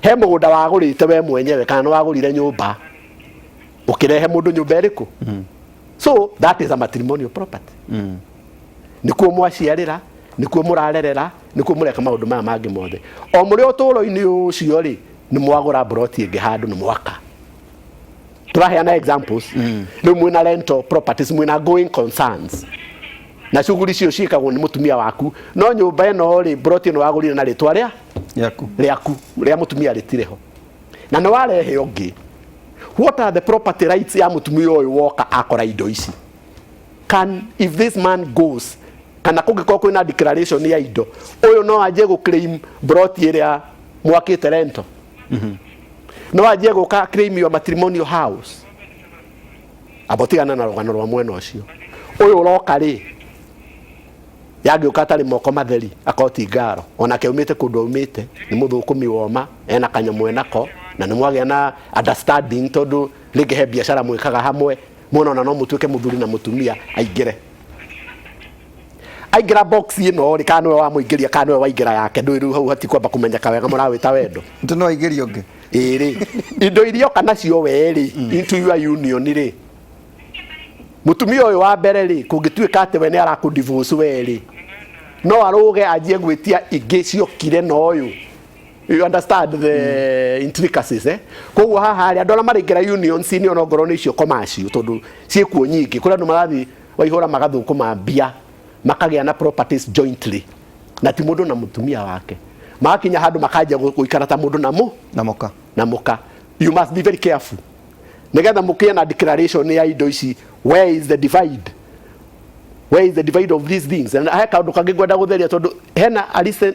he mũgũnda wagũrĩte we mwenyewe kana nĩ wagũrire nyũmba ũkĩrehe mũndũ nyũmba ĩrĩkũ so that is a matrimonial property nĩkuo mwaciarĩra nĩkuo mũrarerera nĩkuo mũreka maũndũ maya mangĩ mothe o mũrĩ ũtũũro-inĩ ũcio rĩ nĩ mwagũra broti ĩngĩ handũ nĩ mwaka tũraheana examples rĩu mwĩna rental properties mwĩna going concerns na shughuli icio ciĩkagwo nĩ mũtumia waku no nyũmba ĩno rĩ broti ĩno wagũrire na rĩtwa rĩaku rĩa mũtumia rĩtirĩ ho na nĩ warehe ũngĩ what are the property rights ya mũtumia ũyũ woka akora indo ici can if this man goes kana kũngĩkorwo kwĩna declaration ya indo ũyũ no anjie gũclaim broti ĩrĩa mwakĩte rental no anjie gũka claim your matrimonial house abotigana na rũgano rwa mwena ũcio ũyũ ũroka rĩ yagĩũka atarĩ moko matheri akoti ngaro onake umĩte kũndũ umĩte nĩ mũthũkũmi woma ena kanyamũ enako na nĩ mwagĩa na understanding tondũ rĩngĩ he biacara mwĩkaga hamwe muona ona no mũtuĩke mũthuri na mũtumia aingĩra box ĩno rĩ kana nĩwe wamũingĩria kana nĩwe waingĩra yake ndũĩ rĩu hau hatikwamba kũmenyeka wega mũrawĩta wendo no aingĩrio ũngĩ ĩrĩ indo iria oka nacio we rĩ into your union rĩ mũtumia ũyũ wa mbere rĩ kũngĩtuĩka atĩ we nĩ arakũdivorce we rĩ no arũge anjie gwĩtia ingĩ ciokire na ũyũ you understand the intricacies koguo haha rĩ andũ arĩa maraingĩra unions nĩ ona ngorwo nĩ icio commercial tondũ ciĩkuo nyingĩ kũrĩa andũ marathi waihũra magathũkũma mbia makagĩa na properties jointly na ti mũndũ na mũtumia wake magakinya handũ makanjia gũikara ta mũndũ na mũka you must be very careful nigetha mũkĩe na declaration ya indo ici where is the divide of these things and I kaũndũ kangĩ ngwenda gũtheria tondũ hena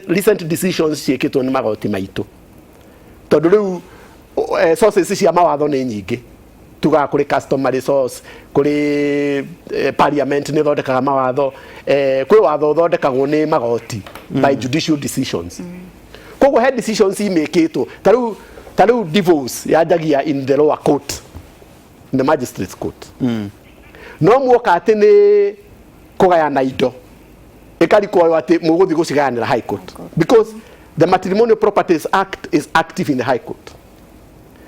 recent decisions ciĩkĩtwo nĩ magoti maitũ tondũ rĩu sources cia mawatho nĩ nyingĩ tugaga kũrĩ customary source kũrĩ parliament nĩ thondekaga mawatho kwĩ watho thondekagwo nĩ magoti by judicial decisions koguo he decisions imĩkĩtwo ta rĩu divorce yanjagia in the lower court in the magistrates court no muoka atĩ nĩ kũgayana indo ĩkarikwo atĩ mũgũthi gũcigayanĩra high court because the Matrimonial Properties Act is active in the high court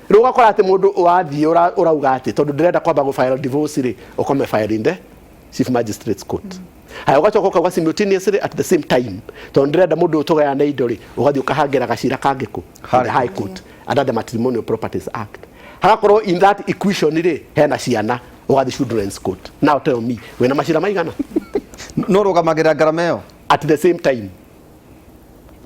ruga kora ati mundu wathie urauga ati tondu ndirenda kwamba go file divorce ri ukome file in the chief magistrates court haya ugacoka ukauga simultaneously at the same time tondu ndirenda mundu utugayana indo ri ugathie ukahangira gacira kangiku the high court under the matrimonial properties act hagakorwo in that equation ri hena ciana ugathie children's court. Now tell me wena macira maigana no rugamagira ngarama iyo at the same time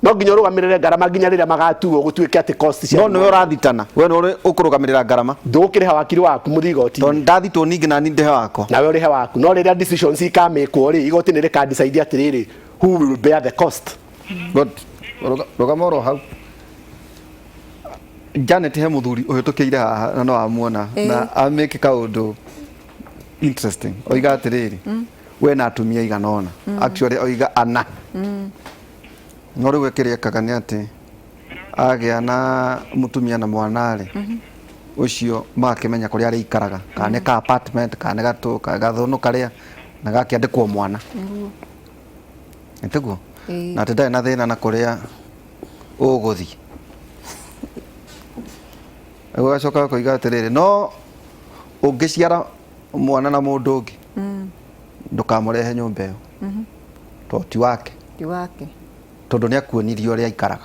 no nginya rugamirire ngarama nginya riria magatuo gutuike ati cost cia no no urathitana we no ukurugamirira ngarama ndukiriha wakiri waku muthigoti to ndathitwo ningi na ninde waku nawe urihe waku no riria decisions ikamekwo ri igoti ni rika decide atiriri who will bear the cost. But rugamoro hau Janet he muthuri uhitukiire haha na no amuona na ameke kaundu interesting oiga atiriri we na atumia iganona actually oiga ana no riu ekiria kagani ati agia na mutumia na mwana ri ucio makimenya kuria ari ikaraga kana ka apartment kana gatu gathono karia na gakiandikwo mwana nteguo na tenda na thina na kuria uguthi ugacoka kuiga atiriri no ungiciara mwana na mundu ungi ndukamurehe nyumba iyo to ti wake tondu ni akuonirio ria ikaraga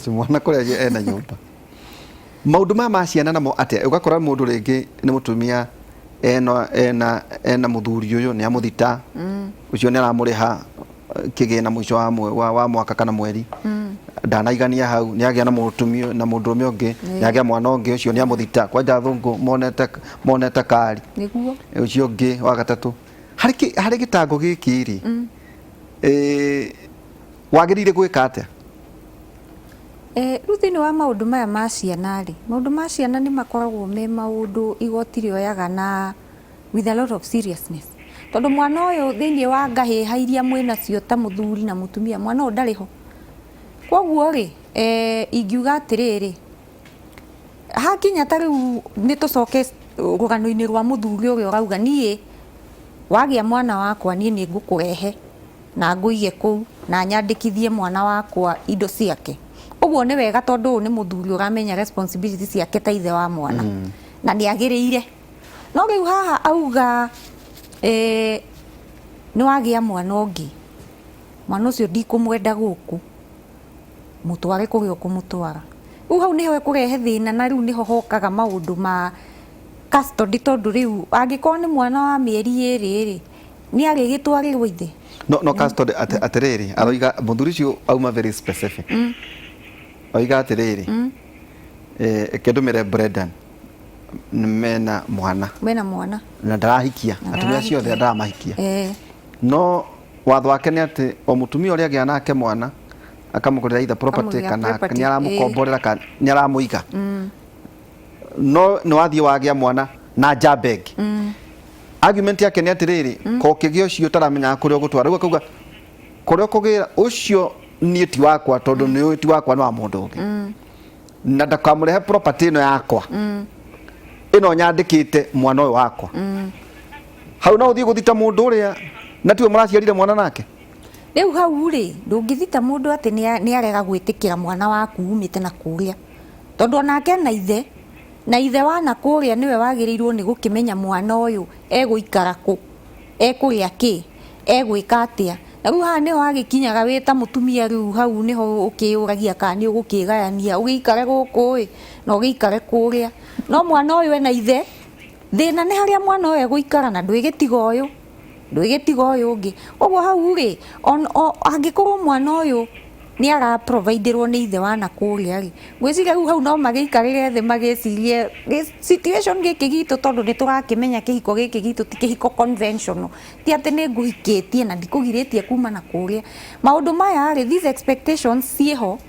mwana kuria ena nyumba maundu ma ciana namo ate ugakora mundu ringi ni mutumia ena muthuri uyu ni amuthita ucio ni aramuriha kigina mwisho wa mwaka kana mweri ndanaigania hau ni agia na mutumia na mundu umwe ungi ni agia mwana ungi ucio ni amuthita kwanja thungu monete kari niguo ucio ungi wa gatatu hari gitango gikiri wagirire gwika atia riu thiini wa maundu maya ma ciana ri maundu ma ciana ni makoragwo me maundu igoti rioyaga na with a lot of seriousness tondu mwana uyu thiini wa ngahiha iria mwinacio ta muthuri na mutumia mwana uyu ndariho koguo ri ingiuga atiriri hakinya ta riu ni tucoke rugano-ini rwa muthuri uria urauga nie wagia mwana wakwa nie ni ngukurehe na nguige kuu na nyandikithie mwana wakwa indo ciake uguo ni wega tondu ni muthuri uramenya responsibility ciake ta ithe wa mwana na ni agiriire no riu haha auga ni wagia mwana ungi mwana ucio ndikumwenda guku mutware kuria ukumutwara riu hau niho ekurehe thina na riu niho hokaga maundu ma custody tondu riu angikorwo ni mwana wa mieri iri ni arigitwarirwo ithe no custody atiriri aroiga muthuri cio auma very specific oiga atiriri kedumire Brendan mena mwana na ndarahikia atumia ciothe ndaramahikia no watho wake ni ati o mutumia uria agia nake mwana akamugurira either property kana ni aramukomborera kana ni aramuiga no no athie wagia mwana na jabeg argument yake ni atiriri ko kigio cio taramenya kuria gutwara riu akauga kuria kugira ucio ni ti wakwa tondu ni ti wakwa no mundu ungi na ndakamurehe property ino yakwa ino nyandikite mwana uyu wakwa hau no uthie guthita mundu uria na tiwe muraciarire mwana nake riu hau ri ndungithita mundu ati ni arega gwitikira mwana waku umite na kuria tondu onake na ithe wa na kuria niwe wagirirwo ni gukimenya mwana uyu eguikara ku ekuria ki egwika atia na riu haha niho agikinyaga wita mutumia riu hau niho ukiuragia kana ni ugukigayania ugiikare guku na ugiikare kuria no mwana uyu ena ithe thina ni haria mwana uyu eguikara na ndwigitiga uyu ungi uguo hau ri angikorwo mwana uyu ni ara providerwo ni ithe wa na kuria ri ngwiciria riu hau no magiikarire thi magicirie situation giki gitu tondu ni turakimenya kihiko giki gitu ti kihiko conventional ti ati ni nguhikitie na ndikugiritie kuma na kuria maundu maya ri these expectations cieho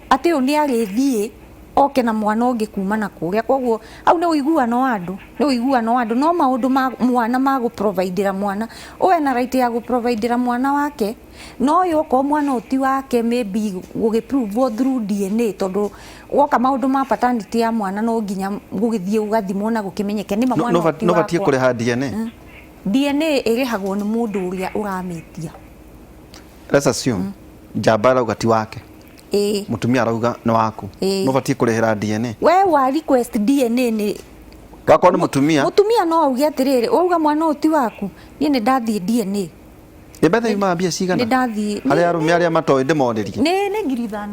ati uyu ni arithie oke na mwana ungi kuma na kuria koguo au ni uiguano wa andu no maundu ma mwana ma gu providera mwana uwe na right ya gu providera mwana wake no yoko mwana uti wake maybe gugiprove through DNA tondu woka maundu ma paternity ya mwana no nginya gugithie ugathimwo na gukimenyeke ni mwana uti no batie kuriha DNA DNA irihagwo ni mundu uria uramitia let's assume jabara ugati wake mutumia arauga ni waku no batie kurehera DNA we wa request DNA ni gako ni mutumia no auge atiriri uga mwana uti waku ni ndathie DNA ibetha ima bia cigana ni ndathie ari arume aria matoe ndimoririe ni ngiri 5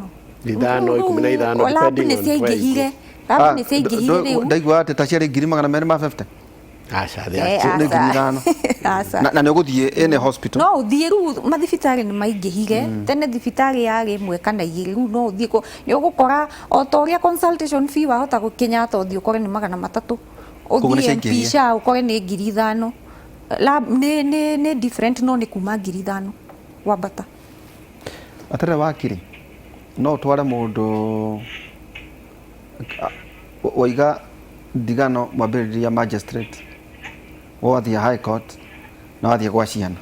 15 depending on where Tabu ni sei ngihire riu. Ndaigua ati ta ciari 250. Aca Asa. Na nä å gå thiä ene hospital no å thiä rä u mathibitarä nä maingähire tene thibitarä yarä mwe kana igä rä u no å thiä nä å gå kora o ta å rä a consultation fee wahota gå kinya ta å thiä å kore nä 300 å thiä mpisha å kore nä 5,000 nä different no nä kuma 5,000 wambata atere wakiri no tware må ndå waiga ndigano mwambĩrĩria magistrate wathie high court na wathie gwa ciana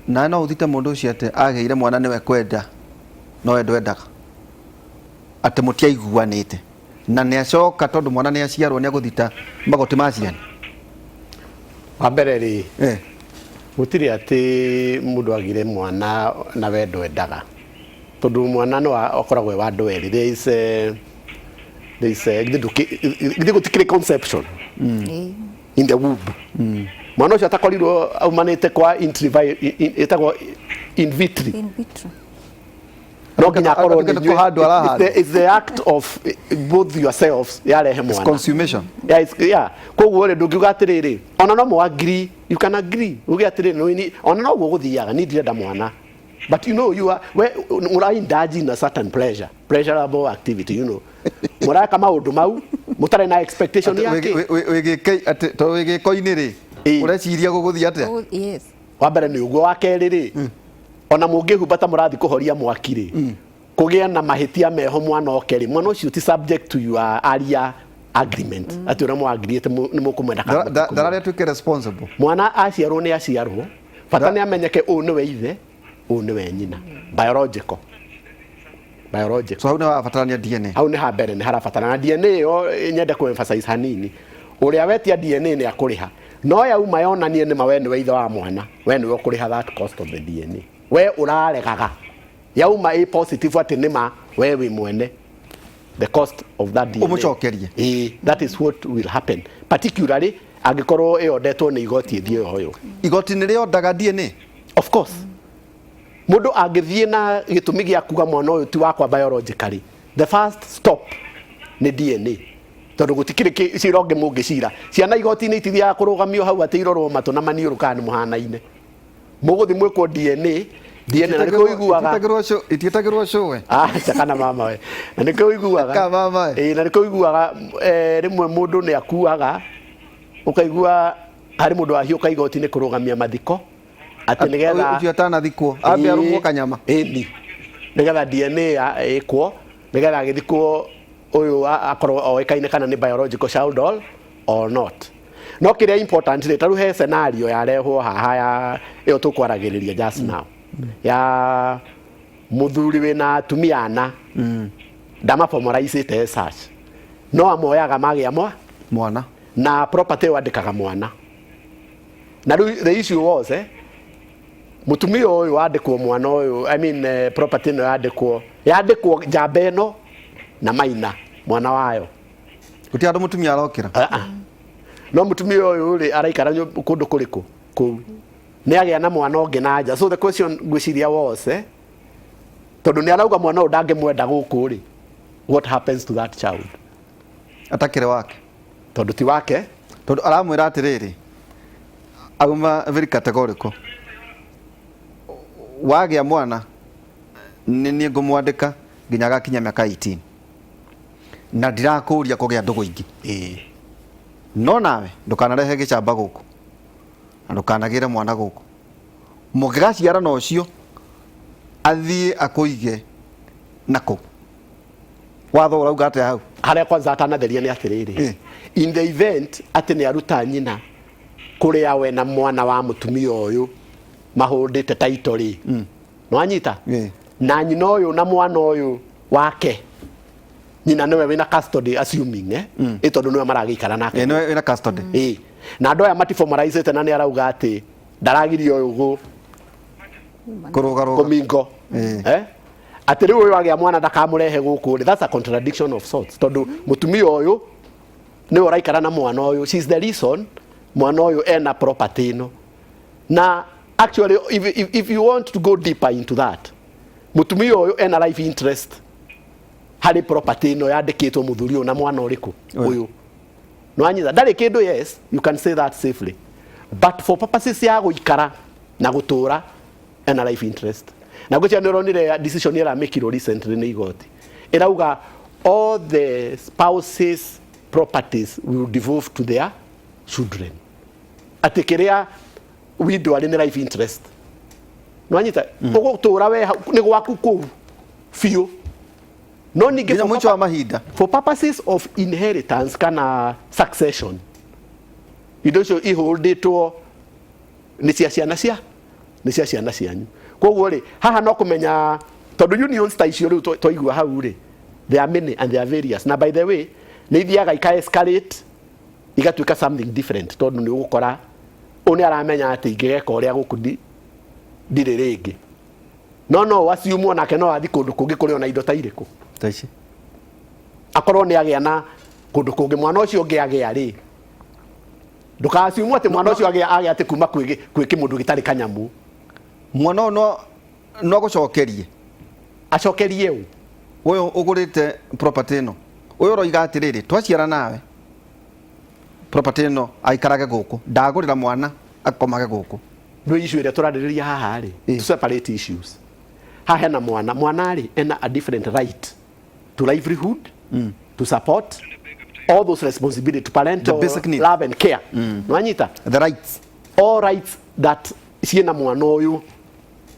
na no uthite mundu ucio ati ageire mwana niwe kwenda no we ndwendaga ati mutiaiguanite na ni acoka tondu mwana ni aciarwo ni aguthita magoti ma ciana wa mbere ri gutiri ati mundu agire mwana na we ndwendaga tondu mwana no akoragwo wa andu eri githä gå tikire conception in the womb mwana ucio atakorirwo aumanite kwa itagwo in vitro no nginya akorwo it's the act of both yourselves yarehe mwana consummation koguo rä ndå ngiuga atä rä rä ona no mwagiri you can agree uge atä rä ona no guo gå thiaga ni ndirenda mwana but you know you are mura indulge in a certain pleasurable activity you know mura kama maundu mau mutare na expectation yake wigike ati to wigiko ini ri ureciria guguthia atia yes wa mbere ni uguo wa keri ri ona mungihubata murathi kuhoria mwaki ri kugia na mahitia meho mwana okeri mwana ucio ti subject to your area agreement ati ura mwagiriete ni mukumwenda kana darare tuke responsible mwana aciarwo ni aciarwo bata ni amenyeke u ni we ithe u ni we nyina biological so hau ni wabatarania DNA hau ni ha mbere ni harabatarana DNA yo nyende ku emphasize hanini uria wetia DNA ni akuriha no yauma yonanie ni mawe ni we ithe wa mwana we ni we kuriha that cost of the DNA we uraregaga yauma a positive ati ni ma we wi mwene the cost of that DNA umucokerie that is what will happen particularly angikorwo iyondetwo ni igoti ithie hoyo igoti ni ryo daga DNA of course mundu angithie na gitumi gia kuga mwana uyu ti wakwa biologically the first stop ni DNA tondu gutikire cironge mungicira ciana igoti ni itithia kurugamio hau ati irorwo matu na maniuru kana muhanaine muguthi mwikwo DNA na niko iguaga ititagirwo showe kana mama we na niko iguaga ka mama na niko iguaga rimwe mundu ni akuaga ukaigua hari mundu ahiuka igoti ni kurugamia mathiko ati nigetha ucio atanathikwo ambe arumwo kanyama ni nigetha DNA ikwo nigetha agithikwo uyu akorwo oikaine kana ni biological child or not no kiria important ni taru he scenario ya rehwo haha ya iyo tukwaragiria just now ya muthuri wina atumia ana ndama formalized search no amoyaga magia mwana na property wandikaga mwana na the issue was mutumia uyu wandikwo mwana uyu I mean property no yandikwo njamba ino na maina mwana wayo uti andu mutumia arokira no mutumia uyu ri araikara kundu kuriku ku ni agia na mwana ungi na nja so the question gwiciria was tondu ni arauga mwana uyu ndangimwenda guku ri what happens to that child atakire wake tondu ti wake tondu aramwira atiriri aguma very categorical wagia mwana ni ngumwandika nginya gakinya miaka 18 na ndirakuria kugia ndugu ingi no nawe ndukanarehe gicamba guku na ndukanagire mwana guku mugigaciara no cio athie akuige nako watho urauga ate hau haria kwanza atanatheria ni atiriri in the event ati ni aruta nyina kuria we na mwana wa mutumia uyu mahundite title ri no anyita na nyina uyu na mwana uyu wake nyina niwe wina custody assuming itondu niwe maragikara nake niwe wina custody na andu aya mati formalized na ni arauga ati ndaragirio uyu kumingo ati riu uyu agia mwana ndakamurehe guku ri. That's a contradiction of sorts. Tondu mutumia uyu ni uraikara na mwana uyu, she's the reason mwana uyu ena property no. Na actually if you want to go deeper into that, mutumia uyu ena life interest hari property no yandikitwo muthuri uyu na mwana uriku uyu. No anyitha ndari kindu, yes, you can say that safely, but for purposes ya guikara na gutura ena life interest. Na gũcia nĩ ũronire decision ĩrĩa mekirwo recently nĩ igoti ĩrauga all the spouses properties will devolve to their children. Atĩ kĩrĩa widow arĩ nĩ life interest. No anyita ũgũtũra we nĩ gwaku kũu biũ. No ningĩ mwicho wa mahinda for purposes of inheritance kana succession, indo icio iholdĩtwo nĩ cia ciana cianyu. Koguo ri haha no kumenya tondu unions ta icio riu twaigua hau ri, there are many and they are various. Na by the way ni ithiaga ika escalate igatuika something different, tondu ni ugukora uni aramenya ati ingigeka uria guku ndire ringi no wasiumu nake no athi kundu kungi kuri ona indo ta iriku ta ici akorwo ni agia na kundu kungi mwana ucio ungi agia ri, ndukasiumu ati mwana ucio agia ati kuma kwi kimundu gitari kanyamu. Mwana no gucokerie acokerie uyu ugurite property no uyu roiga atiriri twaciara nawe property no aikarage guku ndagurira mwana akomage guku. No issue ire turaririria haha ri to separate issues. Haha na mwana ri ena a different right to livelihood, to support all those responsibility, to parental love and care. No anyita the rights, all rights that ciena mwana uyu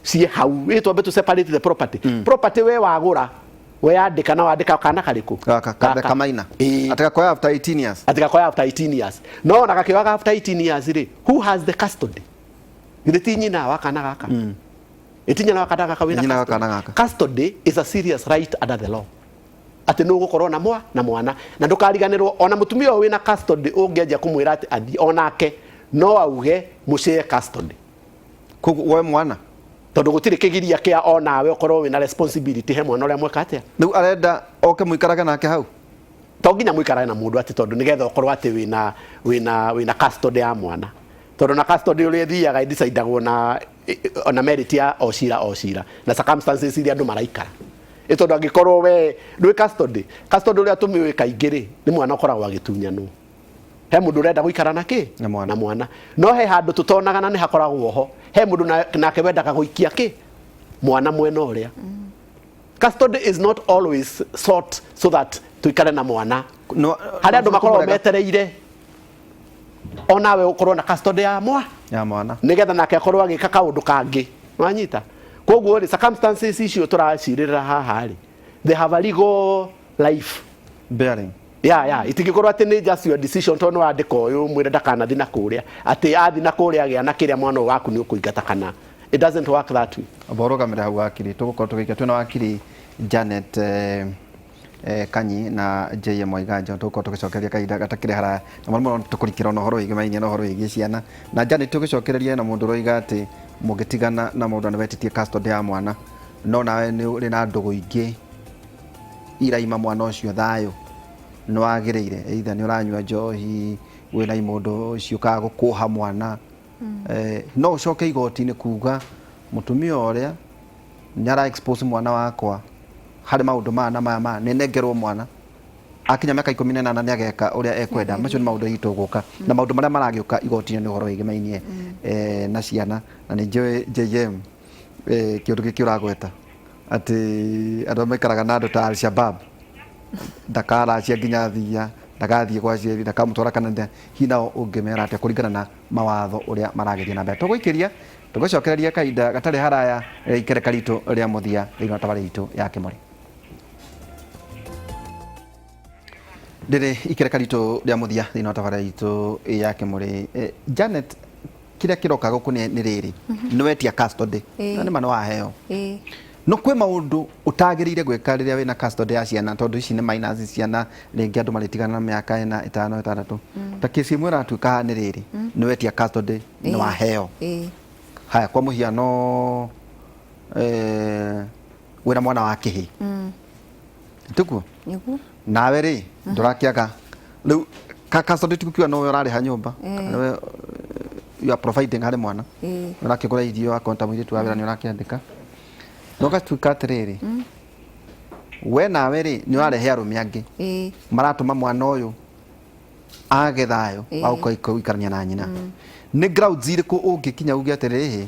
sie hau ito beto separate the property. Property we wagura we andika na wandika kana kariku kamaina atakakoya after 18 years, atakakoya after 18 years. No nakakiwaga after 18 years ri, who has the custody? Githiti nyina wakana gaka itinya na wakana gaka wina custody. Custody is a serious right under the law. Ati no gukorwo na mwana na ndukariganirwo ona mutumia wina custody ungeja kumwira ati athi onake no auge mushare custody we mwana tondu gutiri kigiria kia ona we ukorwo wina responsibility he mwana uria mweka atia. Riu arenda oke muikaraga nake hau to nginya muikaraga na mundu ati tondu nigetha ukorwo ati wina custody ya mwana, tondu na custody uri thiaga idecideagwo na ona merit ya ocira na circumstances iria andu maraikara. Tondu angikorwo we ndwi custody uria tumiwe kaingiri ni mwana ukoragwo agitunyano. He mundu urenda guikara na mwana no he handu tutonaga na ni hakoragwo ho he mundu nake wendaga guikia mwana mwena uria. Custody is not always sought so that tuikare na mwana hari andu makoragwo metereire ona we ukorwo na custody ya mwana nigetha nake akorwo agika kaundu kangi. Wanyita koguo ri circumstances icio turacirira haha ri, they have a legal life bearing. Itingikorwo ati ni just your decision tondu wandika uyu mwire ndakanathi na kuria ati athi na kuria agia na kiria mwana waku ni ukuingata kana. It doesn't work that way. Aborogamira hau akiri tugukorwo tugikia twina wakiri Janet Kanyi na JM Waiganja tugukorwo tugicokeria kaida gatakire haraya na muno tukurikira no horo igimainie no horo igi ciana na Janet tugicokereria na mundu roiga ati mugitigana na mundu na wetitie custody ya mwana no nawe ni uri na ndugu ingi iraima mwana ucio thayo no agirire either ni uranywa njohi wina imundu ucio ka gukuha mwana no ucoke igoti ni kuga mutumia uria nyara expose mwana wakwa hari maundu maya nenengerwo mwana akinya miaka 18 ni ageka uria ekwenda. Macio ni maundu hitu guka na maundu maria maragiuka igoti ni horo igimainie na ciana na ni JM kiundu giki uragweta ati andu maikaraga na andu ta Al-Shabab ndakara cia nginya thia ndagathie kwa cieri ndakamutwara kana hina ungimera atia kuringana na mawatho uria marageria na mbere. Tuguikiria tugucokereria kaida gatari haraya ikereka ritu ria muthia thina tabari itu ya Kimori. Ndire ikereka ritu ria muthia thina tabari itu ya Kimori. Janet, kiria kiroka guku ni riri ni wetia custody na ni mano waheo no kwe maundu utagirire gweka riria wina custody ya ciana tondu ici ni minors ciana ringi andu maritigana na miaka 5 6 ta kesi mwera tuka ni riri ni wetia custody ni waheo haya kwa muhiano wena mwana wa kihi tuku niguo nawe ri ndurakiaga riu custody tukiwa no urariha nyumba you are providing harĩ mwana urakigura irio akonta mwiritu wa wĩra nĩ ũrakiandĩka nogatuĩka atĩrĩrĩ we nawe rĩ nĩ ũrarehe arũme angĩ maratũma mwana ũyũ age thayũ wa gũikarania na nyina nĩ grounds irĩkũ ũngĩkinya uge atĩrĩrĩ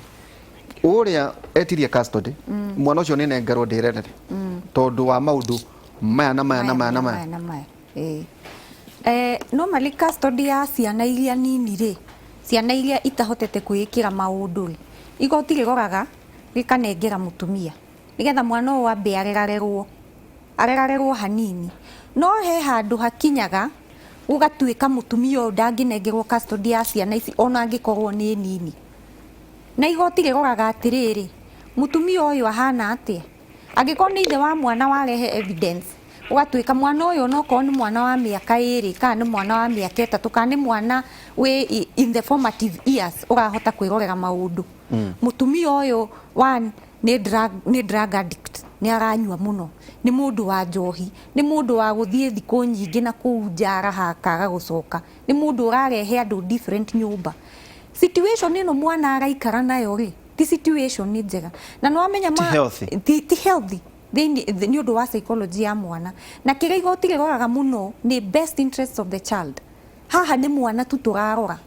ũrĩa etirie custody mwana ũcio nĩ nengerwo ndĩrerere tondũ wa maũndũ maya na maya na maya na maya normally custody ya ciana iria nini rĩ ciana iria itahotete kwĩkĩra maũndũ rĩ igoti rĩroraga rĩkanengera mũtumia nĩgetha mwana ũyũ ambe arerarerwo hanini no he handũ hakinyaga ũgatuĩka mũtumia ũyũ ndangĩnengerwo custody ya ciana ici ona angĩkorwo nĩ nini na igoti rĩroraga atĩrĩrĩ mũtumia ũyũ ahana atĩa angĩkorwo nĩ ithe wa mwana warehe evidence ũgatuĩka mwana ũyũ no korwo nĩ mwana wa mĩaka 2 kana nĩ mwana wa mĩaka 3 kana nĩ mwana we in the formative years ũrahota kwĩrorera maũndũ mũtumia ũyũ one nĩ drug addict nĩ aranyua mũno nĩ mũndũ wa njohi nĩ mũndũ wa gũthiĩ thikũ nyingĩ na kũu njara hakaga gũcoka nĩ mũndũ ũrarehe andũ different nyũmba situation ĩno mwana araikara nayo rĩ ti situation nĩ njega na nĩ wamenya ti healthy nĩ ũndũ wa psychology ya mwana na kĩrĩa igoti rĩroraga mũno nĩ best interest of the child haha nĩ mwana tu tũrarora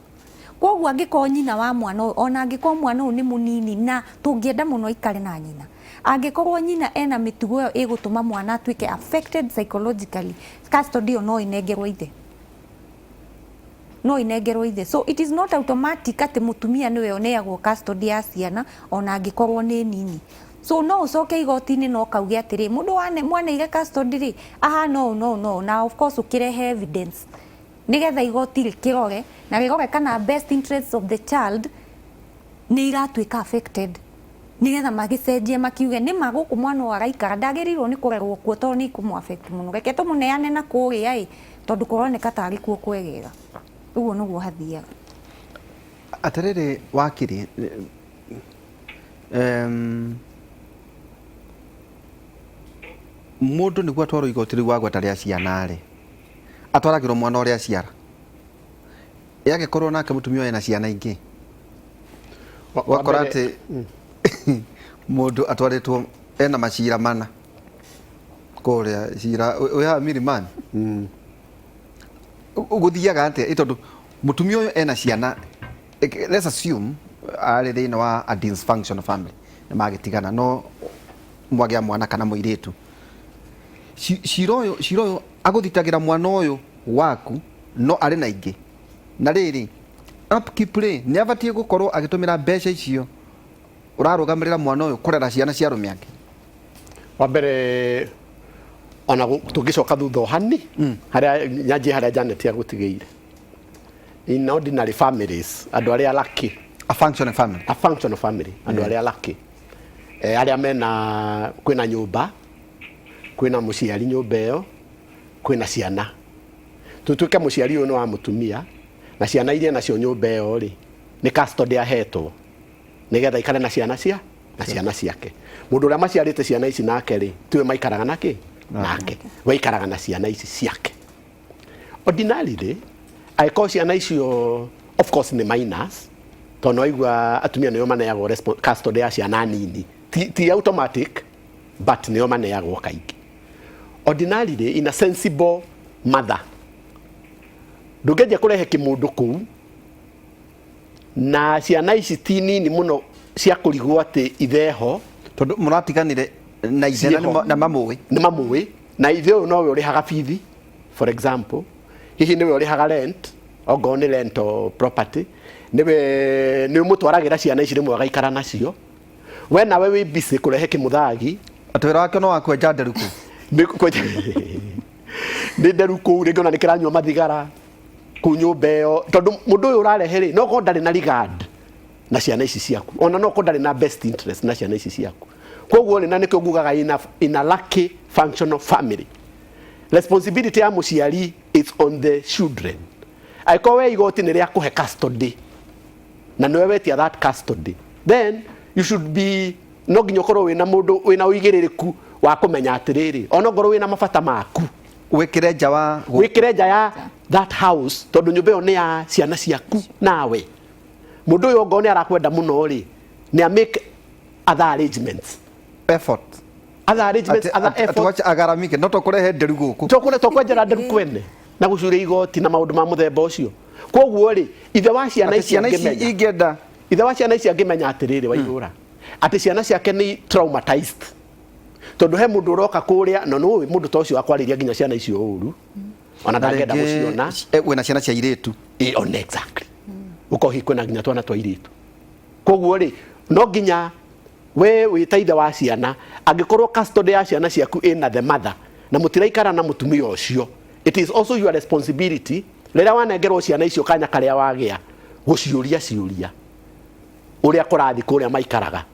koguo angĩkorwo nyina wa mwana ũyũ ona angĩkorwo mwana ũyũ nĩ mũnini na tũngĩenda mũno aikare na nyina angĩkorwo nyina ena mĩtugo ĩyo ĩgũtũma mwana atuĩke affected psychologically custody ĩyo no inengerwo ithe so it is not automatic atĩ mũtumia nĩwe ũneagwo custody ya ciana ona angĩkorwo nĩ nini so no ucoke igoti-inĩ no kauge atĩrĩ mũndũ mwaneire custody rĩ aha no na of course ũkĩrehe evidence nĩgetha igoti rĩkĩrore na rĩrore kana best interest of the child nĩ iratuĩka affected nĩgetha magĩcenjie makiuge nĩ magũkũ mwana ũyũ araikara ndagĩrĩirwo nĩ kũrerwo kuo tondũ nĩ ikũmũ affect mũno reke tũmũneane na kũrĩa tondũ kũroneka tarĩ kuo kwegega ũguo nĩguo hathiaga atĩrĩrĩ wakiri mũndũ nĩguo atwarwo igoti rĩu wagweta rĩa ciana rĩ atwaragĩrwo mwana ũrĩa aciara angĩkorwo nake mũtumia ena ciana ingĩ wakora atĩ mũndũ atwarĩtwo ena macira mana kũrĩa cira ũya Milimani ũgũthiaga atĩa tondũ mũtumia ũyũ ena ciana let's assume arĩ thĩinĩ wa a dysfunctional family nĩ magĩtigana no mwagĩa mwana kana mũirĩtu cira ũyũ agũthitagĩra mwana ũyũ waku no arĩ na ingĩ na rĩrĩ upkeep rĩ nĩ abatiĩ gũkorwo agĩtũmĩra mbeca icio ũrarũgamĩrĩra mwana ũyũ kũrera ciana cia arũme angĩ wa mbere ona tũngĩcoka thutha hani harĩa Janet agũtigĩire in ordinary families andũ arĩa lucky a functional family andũ arĩa lucky arĩa mena kwĩna nyũmba kwĩna mũciari nyũmba ĩyo kwĩna ciana tutuĩke mũciari ũyũ nĩ wa mũtumia na ciana iria nacio nyũmba ĩyo rĩ nĩ custody ahetwo nĩgetha ikare na ciana ciake mũndũ ũrĩa maciarĩte ciana ici nake rĩ tiwe maikaraga nake waikaraga na ciana ici ciake ordinarily aiko ciana icio of course nĩ minors tondũ waigua atumia nĩo maneagwo custody ya ciana nini ti automatic but nĩo maneagwo kaingĩ ordinarily in a sensible mother ndũngĩendia kũrehe kĩmũndũ kũu na ciana ici ti nini mũno cia kũrigwo atĩ itheho tondũ mũratiganire na ithe na mamũĩ na ithe ũyũ nowe ũrĩhaga bithi for example hihi nĩwe ũrĩhaga rent ongorwo nĩ rent or property nĩ ũmũtwaragĩra ciana ici rĩmwe agaikara nacio we nawe wĩ busy kũrehe kĩmũthagi atĩ wĩra wake no wa kwenja nderuku nĩ nderuku rĩngĩ ona nĩ kĩranyua mathigara kũu nyũmba ĩyo tondũ mũndũ ũyũ ũrarehe rĩ no korwo ndarĩ na regard na ciana ici ciaku ona no korwo ndarĩ na best interest na ciana ici ciaku koguo na nĩkĩo ngugaga in a lucky functional family responsibility ya mũciari is on the children aiko we igoti nĩ rĩa kũhe custody na nĩwe wetia that custody then you should be no nginya ukorwo wina mundu wina uigiririku wa kumenya atiriri ona ngorwo wina mabata maku wikire nja ya that house tondu nyumba yo ni ya ciana ciaku nawe mundu uyu ngone arakwenda muno ri ni make other arrangements effort agaramike no tokurehe nderu guku tokwenjera nderu kwene na gucuria igoti na maundu ma muthemba ucio koguo ri ithe wa ciana ici ingenda ithe wa ciana ici angimenya atiriri waigura ati ciana ciake ni traumatized tondu he mundu uroka kuria no no mundu ta ucio akwariria nginya ciana icio uru ona ndangenda guciona wena ciana cia iritu on exactly ukohi kwena nginya twana twa iritu koguo ri no nginya we witaithe wa ciana angikorwo custody ya ciana ciaku ina the mother na mutiraikara na mutumia ucio it is also your responsibility rira wanengerwo ciana icio kanya karia wagia guciuria ciuria uria kurathi kuria maikaraga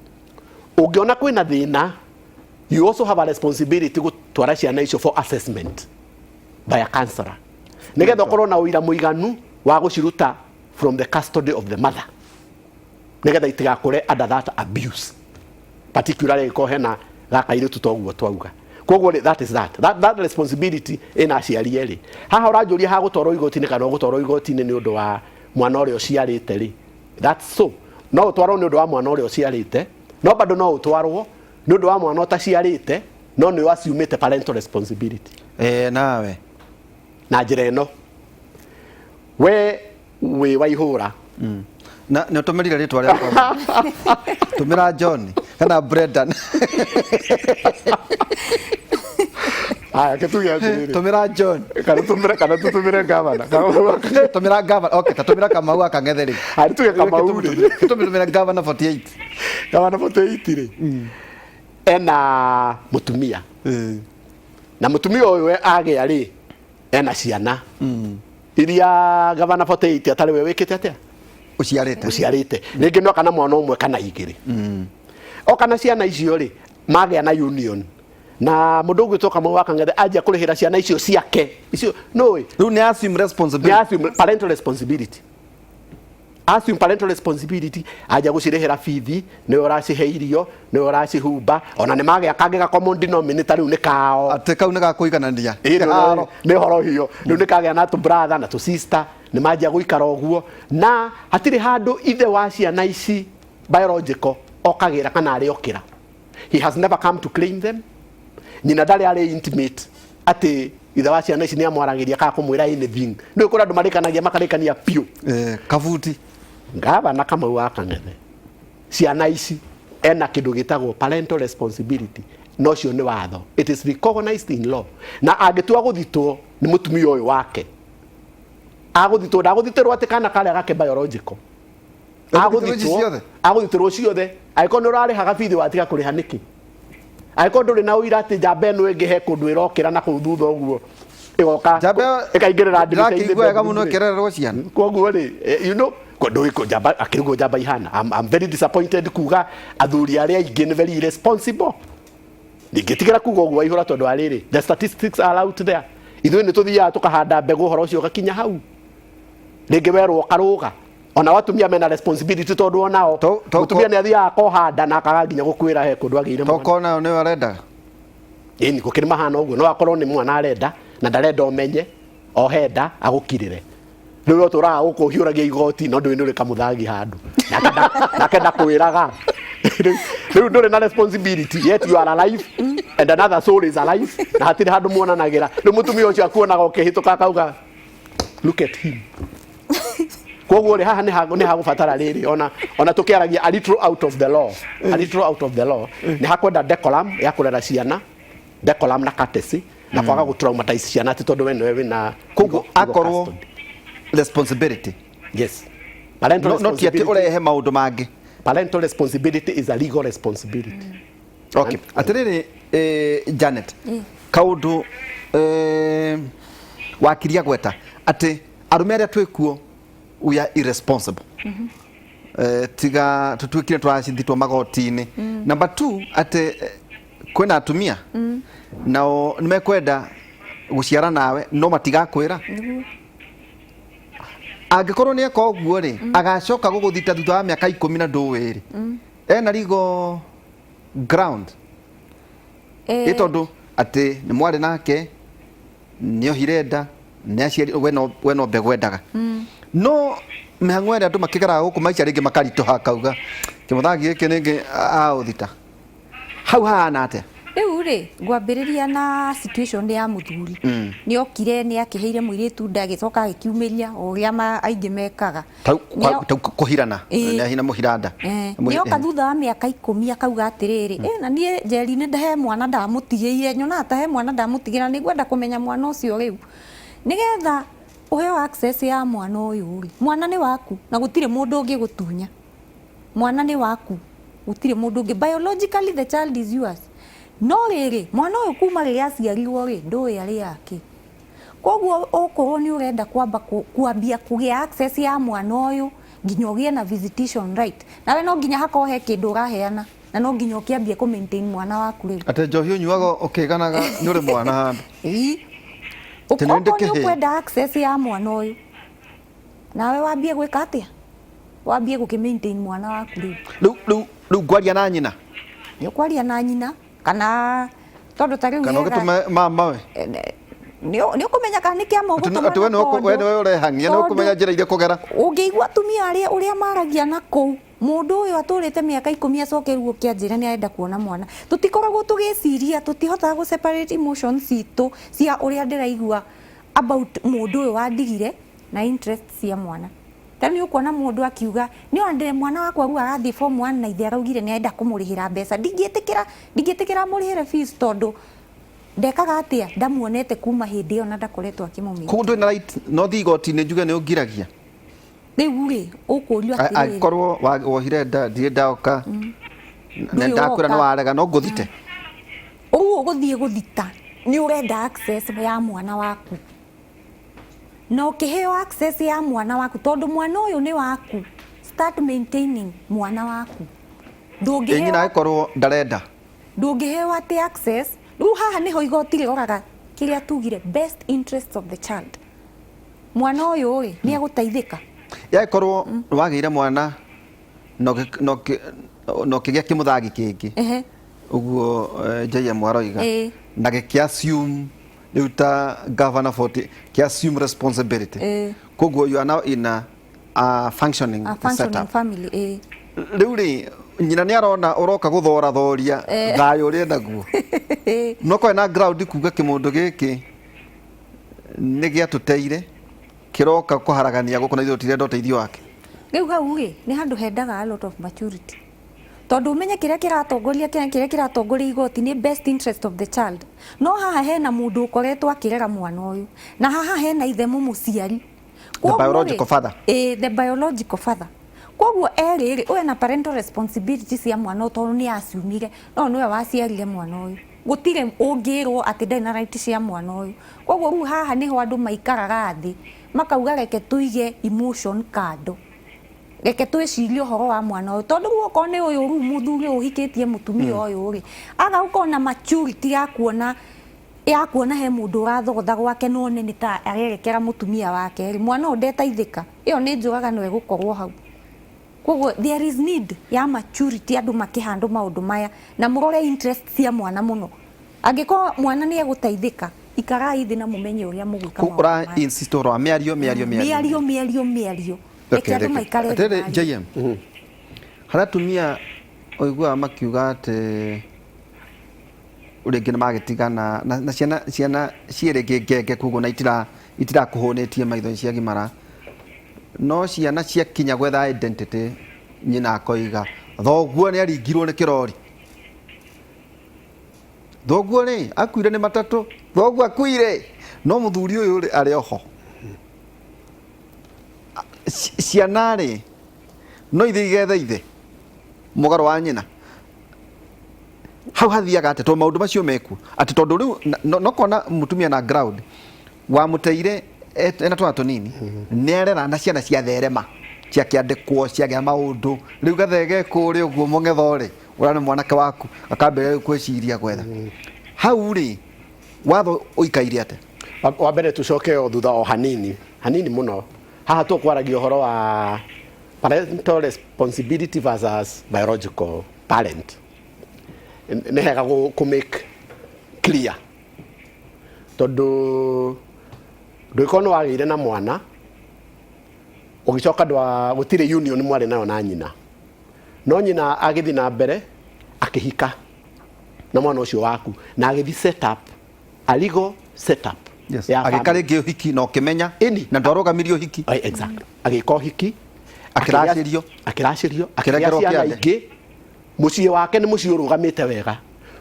ungiona kwina thina you also have a responsibility gutwara ciana icio for assessment by a counselor nigetha ukorwo na uira muiganu wa guciruta from the custody of the mother nigetha itigakore under that abuse particularly ko hena gakaire tutoguo twauga koguo that is that responsibility ina aciari eri haha uranjuria ha gutoro igoti-ini kana gutoro igoti-ini ni undu wa mwana uria uciarite ri that's so no utwarwo ni undu wa mwana uria uciarite no bado no utwarwo ni undu wa mwana utaciarite no ni assume parental responsibility nawe na njira ino we waihura na no tumirire ritwa ria tumira John kana Brendan ketuge atiriri tumira John kana tumira gavana tumira gavana okay tumira Kamau akangetheri tuge Kamau tumira gavana 48 ri ena mutumia na mutumia uyu agia ri ena ciana iria gavana 48 atari we wikite atia uciarite ringi no kana mwana umwe kana igiri o kana ciana icio ri magia na union na mundu ugitoka mwa kangethe aje kurihira ciana icio ciake icio no riu ni assume parental responsibility aje gucirihira fithi ni uraciheirio ni uracihumba ona ni magia kange ga common denominator riu ni kao ate kau ni gakuiganania ni horo hiyo riu ni kagea na tu brother na tu sister ni magia guikara uguo na hatiri handu ithe wa ciana ici biological okagira kana ari okira he has never come to claim them nyina ndari ari intimate ati ithe wa ciana ici ni amwaragiria ka kumwira anything ndio kura andu marikanagia makarikania pio kavuti ngava na kama wakangethe ciana ici ena kindu gitagwo parental responsibility no cio ni watho it is recognized in law na angitua guthitwo ni mutumia uyu wake aguthitwo ati kana kale gake biological aguthitwo ciothe aiko ni urari haga bithi watiga kuriha niki aiko nduri na uira ati njamba eno ingihe kundu irokira na kuu thutha uguo igoka ikaingirira ndirica-ini wega muno kerererwo ciana koguo ri you know kondu iko njamba akirigo njamba ihana I'm very disappointed kuga athuri aria aingi ni very irresponsible ngitigira kuga uguo ihura tondu ariri the statistics are out there ithui ni tuthia tukahanda mbegu horo ucio gakinya hau ringi werwo karuga ona watumia mena responsibility tondu onao mutumia ni athia akohanda na akaga nginya gukwira he kundu agire mwana tokona ni arenda ni gukiri mahana uguo no akorwo ni mwana arenda na ndarenda umenye ohenda agukirire riu turaga gukuhiuragia igoti no ndui nuri kamuthagi handu nakenda kwiraga riu nduri na responsibility yet you are alive and another soul is alive na hatiri handu muonanagira riu mutumia ucio akuonaga ukihituka kauga look at him koguo ri haha ni hagubatara riri ona tukiaragia a little out of the law ni hakwenda decorum ya kurera ciana decorum na courtesy na kwaga gutraumatize ciana ati tondu we na koguo akorwo responsibility yes parental responsibility no urehe maundu mangi parental responsibility is a legal responsibility okay atiriri Janet kaundu wakiria gweta ati arume aria twikuo we are irresponsible tiga tutwikire twacithitwo magoti-ini number 2 ati kwina atumia nao nimekwenda guciara nawe no matigakwira angikorwo ni eka uguo ri agacoka guguthita thutha wa miaka 10 na nduwiri ena rigo ground itondo ati ni mwari nake nio hirenda nĩaciari we no mbegwendaga no mĩhang'o ĩrĩa andũ makĩgeraga gũkũ maica rĩngĩ makaritũha kauga kĩmũthaki gĩkĩ nĩngĩ aũthita hau hana atĩa rĩu rĩ ngwambĩrĩria na situation ya mũthuri nĩ okire nĩ akĩheire mũirĩtu nda agĩcoka agĩkiumĩria o ũrĩa aingĩ mekaga kũhirana nĩ ahina mũhiranda nĩ oka thutha wa mĩaka 10 akauga atĩrĩrĩ na niĩ njeri nĩ ndahe mwana ndamũtigĩire nyonaga ta he mwana ndamũtigĩra nĩ ngwenda kũmenya mwana ũcio rĩu nĩgetha ũheo access ya mwana ũyũ rĩ mwana nĩ waku na gũtirĩ mũndũ ũngĩ gũtunya mwana nĩ waku gũtirĩ mũndũ ũngĩ biologically the child is yours no rĩrĩ mwana ũyũ kuma rĩrĩa aciarirwo rĩ ndũĩ arĩ yake koguo okorwo nĩ ũrenda kwambia kũgĩa access ya mwana ũyũ nginya ũgĩe na visitation right nawe no nginya hakorwo he kĩndũ ũraheana na no nginya ũkĩambie kũ maintain mwana waku rĩu atĩ njohi ũnyuaga ũkĩganaga nĩ ũrĩ mwana handũ okorwo nĩ ũkwenda access ya mwana ũyũ nawe wambie gwĩka atĩa wambie gũkĩ maintain mwana waku rĩu ngwaria na nyina nĩ ũkwaria na nyina kana tondũ ta rĩu kana ũgĩtũme mamawe nĩ ũkũmenya kana nĩ kĩama ũgũtũma atĩ we nĩwe ũrehang'ia nĩ ũkũmenya njĩra iria kũgera ũngĩigua atumia ũrĩa maragia na kũu mũndũ ũyũ atũrĩte mĩaka 10 acoke rĩu ũkĩanjĩra nĩ arenda kuona mwana tũtikoragwo tũgĩciria tũtihotaga gũ separate emotions citũ cia ũrĩa ndĩraigua about mũndũ ũyũ wandigire na interest cia mwana tani nĩ ũkuona mũndũ akiuga nĩ ondire mwana wakwa rĩu agathiĩ form 1 na ithe araugire nĩ arenda kũmũrĩhĩra mbeca ndingĩtĩkĩra mũrĩhĩre fees tondũ ndekaga atĩa ndamuonete kuma hĩndĩ ĩyo na ndakoretwo akĩmũmenya koguo ndwĩ na right no thiĩ igoti-inĩ njuge nĩ ũngiragia rĩu rĩ ũkũrio atĩrĩrĩ angĩkorwo wohire nda ndirĩ ndaoka na ndakwĩra nĩ warega no ngũthite ũguo ũgũthiĩ gũthita nĩ ũrenda access ya mwana waku no ũkĩheo access ya mwana waku tondũ mwana ũyũ nĩ waku start maintaining mwana waku nyina angĩkorwo ndarenda ndũngĩheo atĩ access rĩu haha nĩho igoti rĩroraga kĩrĩa tugire best interest of the child mwana ũyũ rĩ nĩ egũteithĩka yagĩkorwo wagĩire mwana no kĩgĩa kĩmũthagi kĩngĩ ũguo JM aroiga na gĩkĩ assume rĩu ta governor 40 kĩ assume responsibility koguo you are now in a functioning setup family rĩu rĩ nyina nĩ arona ũroka gũthora thoria thayũ ũrĩa naguo no koe na ground kuga kĩmũndũ gĩkĩ nĩ gĩatũteire kĩroka kũharagania gũkũ na ithuĩ tũtirenda ũteithio wake rĩu hau rĩ nĩ handũ hendaga a lot of maturity tondũ umenye kĩrĩa kĩratongoria igoti nĩ best interest of the child no haha hena mũndũ ũkoretwo akĩrera mwana ũyũ na haha hena ithe mũciari the biological father the biological father koguo erĩrĩ ũyũ na parental responsibility cia mwana tondũ nĩ aciumire no nĩwe waciarire mwana ũyũ gũtirĩ ũngĩrwo atĩ ndarĩ na right cia mwana ũyũ koguo rĩu haha nĩho andũ maikaraga thĩ makauga reke tũige emotion kando reke twĩcirie ũhoro wa mwana ũyũ tondũ guoko nĩ ũyũ rĩu mũthuri ũhikĩtie mũtumia ũyũ rĩ aga gũkorwo na maturity ya kuona he mũndũ ũrathogotha gwake no nĩ ta arerekera mũtumia wake rĩ mwana ũyũ ndeteithĩka ĩyo nĩ njugaga no egũkorwo hau koguo there is need ya maturity andũ makĩhandũ maũndũ maya na mũrore interest cia mwana mũno angĩkorwo mwana nĩ egũteithĩka ikarai thĩ na mũmenye ũrĩa mũgwĩka maũndũ maya insist ũhoro mĩario atĩrĩ JM harĩa atumia ũiguaga makiuga atĩ rĩngĩ nĩ magĩtigana na ciana ciĩrĩngĩ ngenge koguo na itirakũhũnĩtie maitho ciagimara no ciana ciakinya gwetha identity nyina akoiga thoguo nĩ aringirwo nĩ kĩrori thoguo rĩ akuire nĩ matatũ thoguo akuire no mũthuri ũyũ rĩ arĩ oho ciana rĩ no ithe igethe ithe mũgarũ wa nyina hau hathiaga atĩ tondũ maũndũ macio mekuo atĩ tondũ rĩu no kona mũtumia na ground wamũteire ena twana tũnini nĩ arera na ciana ciatherema ciakĩandĩkwo ciagĩa maũndũ rĩu gathege kũrĩ ũguo mũng'etho rĩ ũrĩa nĩ mwanake waku akambĩrĩria gwĩciria gwetha hau rĩ watho ũikaire atĩ wa mbere tucoke o thutha o hanini mũno haha tũkwaragia ũhoro wa parental responsibility versus biological parent nĩ hega kũ make clear tondũ ndũĩkorwo nĩ wagĩire na mwana ũgĩcoka gũtirĩ union mwarĩ nayo na nyina no nyina agĩthiĩ na mbere akĩhika na mwana ũcio waku na agĩthiĩ set up a legal set up agĩka rĩngĩ ũhiki na ũkĩmenya na ndwarũgamirie ũhiki exactly agĩka ũhiki akĩracĩrio akĩregerwo ciana ingĩ mũciĩ wake nĩ mũciĩ ũrũgamĩte wega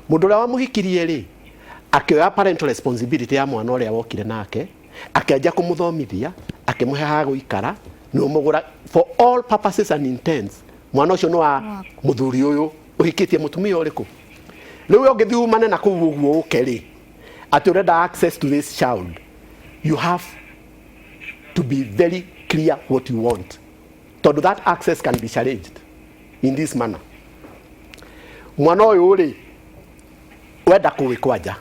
mũndũ ũrĩa wamũhikirie rĩ akĩoya parental responsibility ya mwana ũrĩa wokire nake akĩanjia kũmũthomithia akĩmũhe ha gũikara nĩũmũgũra for all purposes and intents mwana ũcio nĩ wa mũthuri ũyũ ũhikĩtie mũtumia ũrĩkũ rĩu ũngĩthiĩ umane na kũu ũguo ũke rĩ atĩ ũrenda access to this child you have to be very clear what you want tondũ that access can be challenged in this manner mwana ũyũ rĩ wenda kũwĩkwa nja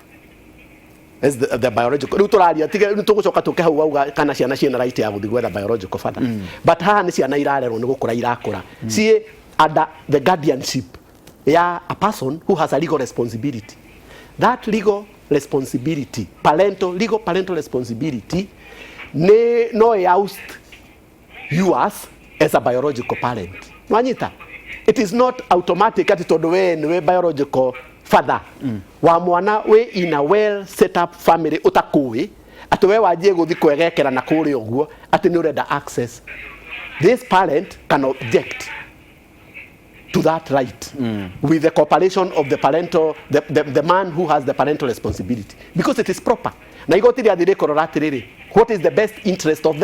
as the biological rĩu tũraria tige nĩ tũgũcoka tũke hau auga kana ciana ciena right ya gũthiĩ gwetha biological father but haha nĩ ciana irarerwo nĩ gũkũra irakũra ciĩ under the guardianship ya a person who has a legal responsibility that legal responsibility legal parental responsibility no oust yours as a biological parent nwanyita it is not automatic ati tondu we biological father wa mwana we in a well set up family utakui ati we wajie guthi kwegekera na kuri uguo ati ni urenda access this parent can object to that right with the cooperation of the parental the man who has the parental responsibility because it is proper na igoti ria thire kororatiriri what is the best interest of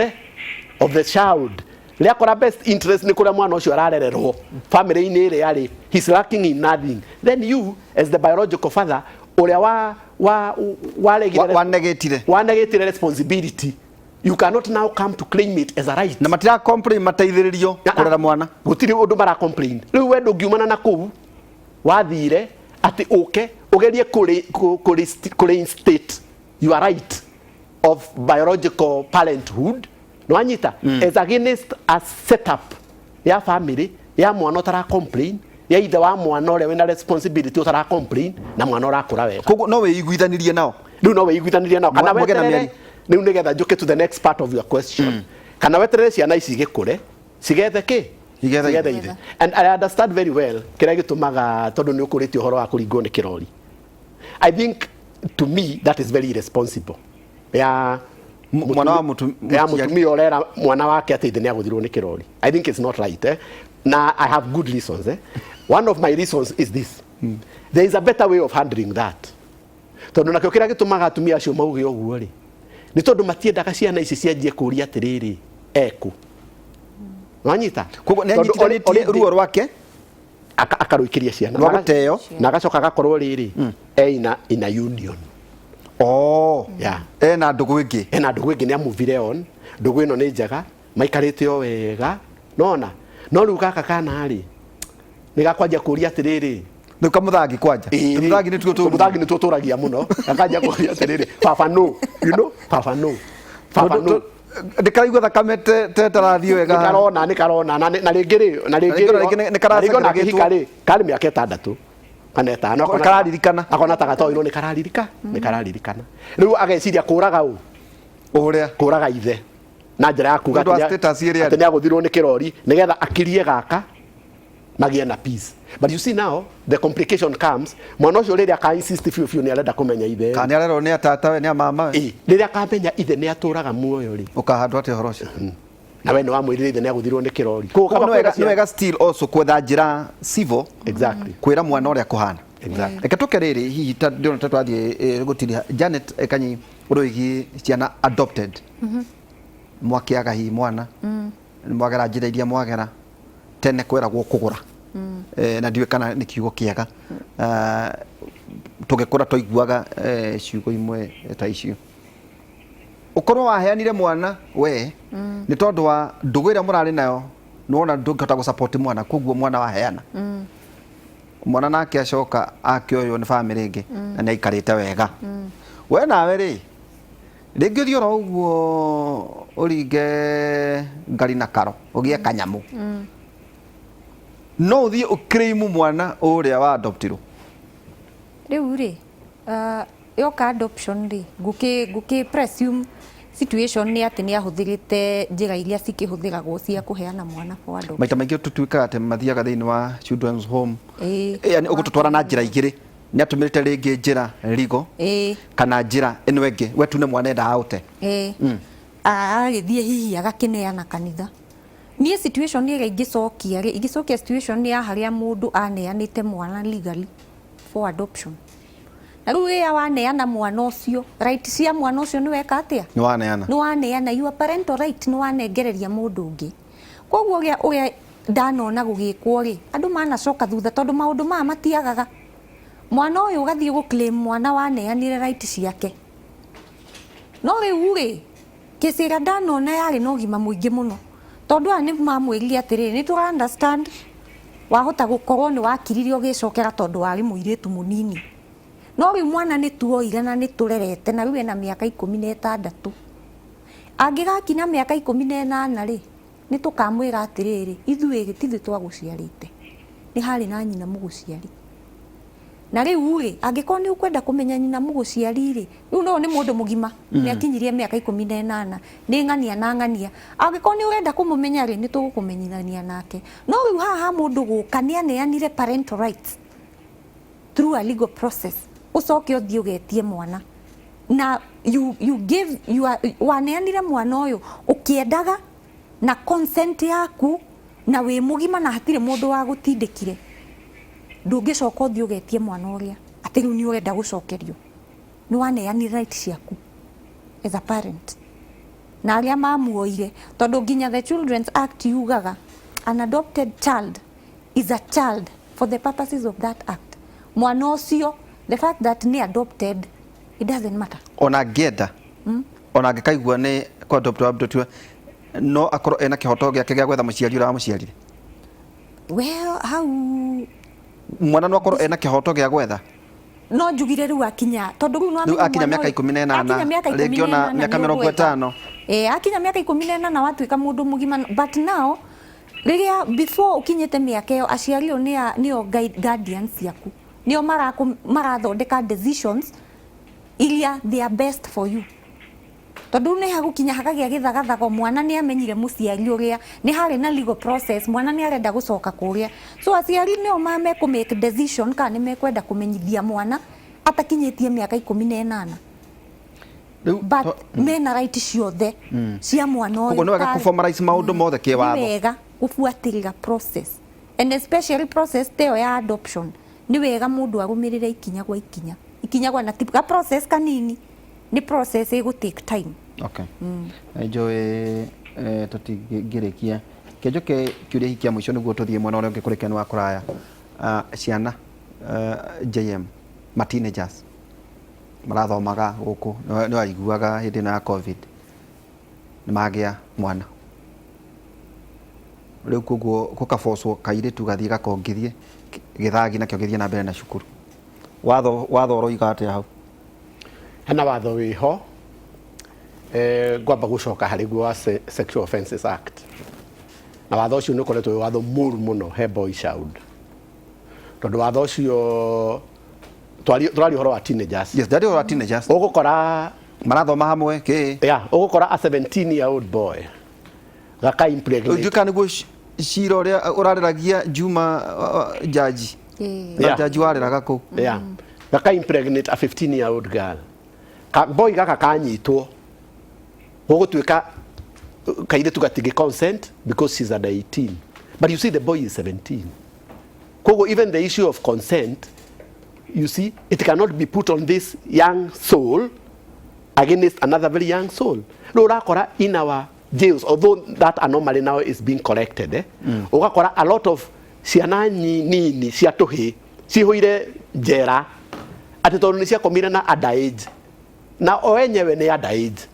the child ria kora best interest ni kuria mwana ucio ararererwo family ini ire yari he's lacking in nothing then you as the biological father uria wa negative responsibility you cannot now come to claim it as a right na matira complain mateithĩrĩrio kurera mwana gutiri undu mara complain riu we ndungiumana na kuu wathire ati ugerie reinstate your right of biological parenthood no anyita as against a setup ya family ya mwana utara complain ya ithe wa mwana uria wina responsibility utara complain na mwana urakura wega koguo no weiguithanirie nao riu no weiguithanirie nao kana weterere niu nigetha njuke to the next part of your question kana weterere ciana ici gikure cigethe ki cigethe ithe and I understand very well kira gitumaga tondu ni ukurite uhoro wa kuringwo ni kirori I think to me that is very irresponsible ya mwana wa mutumia orera mwana wake ati ithe ni aguthirwo ni kirori I think it's not right na I have good reasons one of my reasons is this there is a better way of handling that tondu nakio kira gitumaga atumia acio mauge uguo ri ni tondu matiendaga ciana ici cianjie kuria atiriri eku wanyita koguo ni anyitithanitie ruo rwake akaruikiria ciana rwa guteo na agacoka agakorwo riri ina union yeah ena ndugu ingi ni amuvire on ndugu ino ni njega maikarite o wega nona no riu gaka kana ri ni gakwanjia kuria atiriri ndu kamuthangi kwanja muthangi ni tuturagia muno akanja kuria atiriri papa no you know papa no ndikaigua thakame tarathio wega ni karona na ringiri ni karacagĩrĩtwo ri kari miaka 6 kana 5 kararirikana akona tagatoiro ni kararirikana riu ageciria kuraga uria kuraga ithe na njira ya kuga ati ni aguthirwo ni kirori nigetha akirie gaka magie na peace but you see now the complication comes mwana ucio riria ka insist fiu ni arenda kumenya ithe kana arero ni atatawe ni mama we riria kamenya ithe ni aturaga muoyo ri ukahandwa ati horo ucio na we no wamwirire ithe ni aguthirwo ni kirori ni wega still also kwetha njira civil exactly kwira mwana uria kuhana exactly reke tuke riri hihi ndiona tatwathie gutiri Janet Kanyi uroigi ciana adopted mwakiaga hi mwana mwagera njira iria mwagera tene kweragwo kugura na ndiwe kana ni kiugo kiega tugekora toiguaga ciugo imwe ta icio ukorwo waheanire mwana we ni tondu wa ndugu ira murari nayo nuona ndungihota gu support mwana koguo mwana waheana mwana nake acoka akioyo ni family ingi na ni aikarite wega we nawe ri ringi thiora uguo uringe ngari na karo ugie kanyamu no uthie uclaim mwana uria wa adoptirwo riu ri yoka adoption ri nguki presume situation ni ati ni ahuthirite njira iria cikihuthiragwo cia kuheana mwana for adoption. Maita maingi tutuika ati mathiaga thiini wa children's home yani ugututwara na njira igiri ni atumirite ringi njira rigo kana njira ino ingi we tu ne mwana enda aute agithie hihi agakineana kanitha. Nie situation ni igicokia situation ni ya haria mundu aneanite mwana legally for adoption. Na riu ya waneana mwana ucio right cia mwana ucio ni weka atia ni waneana your parental right ni wanengereria mundu ungi. Koguo uria ndanona gugikwo ri andu manacoka thutha tondu maundu ma matiagaga. Mwana uyu gathie gu claim mwana waneanire right ciake. No riu ri kisira ndanona yari no gima muingi muno tondu ani mamwirire atiri ni tu understand wahota gukorwo ni wakiririo gicokera tondu wari muiritu munini. No riu mwana ni tuoire na ni turerete na riu ena miaka 16. Angigakinya miaka 18 ri ni tukamwira atiriri ithuĩ gĩtithĩ twaguciarĩte ni hari na nyina mũguciari. Na riu ri angikorwo ni ukwenda kumenya nyina mũguciari ri riu no ni mundu mugima ni akinyirie miaka 18 ni ng'ania na ng'ania. Angikorwo ni urenda kumumenya ri ni tugukumenyithania nake. No riu haha mundu guka ni aneanire parental rights through a legal process. Ucoke uthii ugetie mwana na you give waneanire mwana uyu ukiendaga na consent yaku na wi mugima na hatire mundu wa gutindikire ndungicoka uthii ugetie mwana uria ati riu ni urenda gucokerio ni waneanire right ciaku as a parent. Na aria mamuoire tondu nginya the Children's Act yugaga an adopted child is a child for the purposes of that act. Mwana ucio the fact that ni adopted it doesn't matter. Ona ngenda ona angikaigua ni ko adopted no akoro ena kihoto giake gia gwetha muciari ura muciarire. Well, how mwana no akoro ena kihoto gia gwetha no njugire riu akinya tondu riu no akinya miaka 18 rĩngĩ ona miaka 50 akinya miaka 18 watuika mundu mugima. But now riria before ukinyite miaka iyo aciari nio guardians yaku nio marathondeka decisions iria they are best for you. Tondu ni hagukinya hakagia githagathago mwana ni amenyire muciari uria ni hari na legal process mwana ni arenda gucoka kuria. So aciari nio mame ku make decision kana ni mekwenda kumenyithia mwana atakinyitie miaka 18. But mena right ciothe cia mwana uyu. Koguo ni wega kuformalize maundu mothe kiwatho. Ni wega gubuatirira process and especially process teo ya adoption. Ni wega mundu arumirire ikinya gwa na tipica process kanini ni process igu take time. Okay. Enjoy tutigirikia kejoke kiuria hikia mwisho niguo tuthie mwana uria ngikurekena wa kuraya ciana JM teenagers marathomaga guku ni waiguaga hindi na covid ni magia mwana riu koguo gukaboco kairitu gathie gakongithie githagi nakio githie na mbere na cukuru. Watho uroiga atia hau? Hena watho wiho ngwamba gucoka hari guo Sexual Offences Act. Na watho ucio ni ukoretwo watho muru muno he boy child. Tondu watho ucio twari horo wa teenagers. Yes, that was teenagers. Ugukora marathoma hamwe ki ugukora a 17-year-old boy gaka impregnate. Ujuka niguo cira uria urariragia Juma jaji jaji wariraga ku gaka impregnate a 15-year-old girl. Ka boy gaka kanyitwo gugutuika kairitu gatigi consent because she's under 18, but you see the boy is 17. Kogo even the issue of consent, you see, it cannot be put on this young soul against another very young soul. No, urakora in our jails, although that anomaly now is being corrected, ugakora a lot of ciana nini cia tuhi cihuire njera ati tondu ni cia komire na underage na o enyewe ni underage.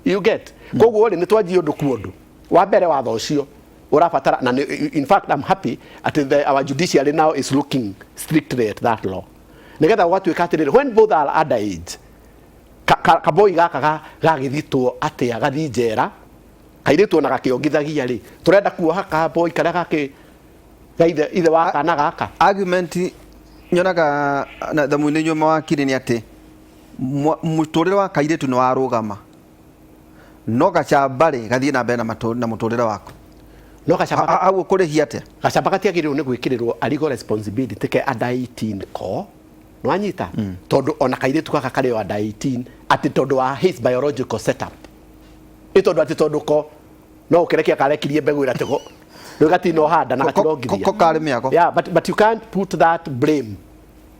You get? Koguo ni twaji undu kuondu wa mbere watho ucio urabatara na in fact I'm happy at our judiciary now is looking strictly at that law. Nigetha gwatuika atiriri when both are underage ka boy gaka gagithitwo atia gathi njera kairitu na gakiongithagia ri turenda kuoha ka boy karia gaki ithe wa kana gaka argument nyonaga na thamu-inĩ inyuĩ mawakiri nĩ atĩ mũtũrĩre wa kairĩtu nĩ warũgama no gacamba-rĩ gathiĩ na mbere na mũtũrĩre waku no gacamba hau ũkũrĩhia atĩa gacamba gatiagĩrĩirwo nĩ gwĩkĩrĩrwo a legal responsibility ke under 18 ko no anyita tondũ ona kairĩtu gaka karĩ o under 18 atĩ tondũ wa his biological setup tondũ ko no ũkĩrekia karekirie mbegũ ĩra tĩgo rĩu gatino handa na gatirongithia ko karĩ mĩako yeah but you can't put that blame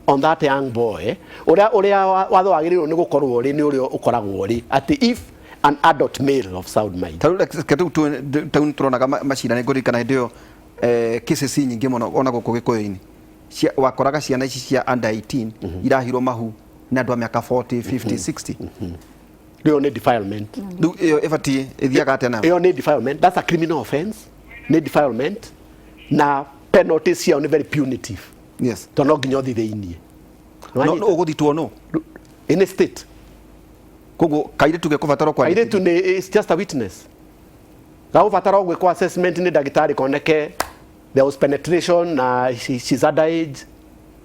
on that young boy ũrĩa watho wagĩrĩirwo nĩ gũkorwo ũrĩ nĩ ũrĩa ũkoragwo ũrĩ atĩ if an adult male of sound mind tarĩu tũronaga macira nĩ ngũririkana hĩndĩ ĩyo cases nyingĩ mũno ona gũkũ gĩkũyũ-inĩ wakoraga ciana ici cia under 18 irahirwo mahu na andũ a mĩaka 40 50 60 rĩo nĩ defilement rĩu ĩyo ĩbatiĩ ĩthiaga atĩa nayo ĩyo nĩ defilement that's a criminal offense nĩ defilement na penalties ciao nĩ very punitive yes tondũ no nginya ũthiĩ thĩinĩ no ũgũthitwo no in a state koguo kairĩtu gĩkũbatarwo kairĩtu nĩ is just a witness gagũbatara gwĩkwo assessment nĩ ndagĩtarĩ koneke there was penetration na she's underage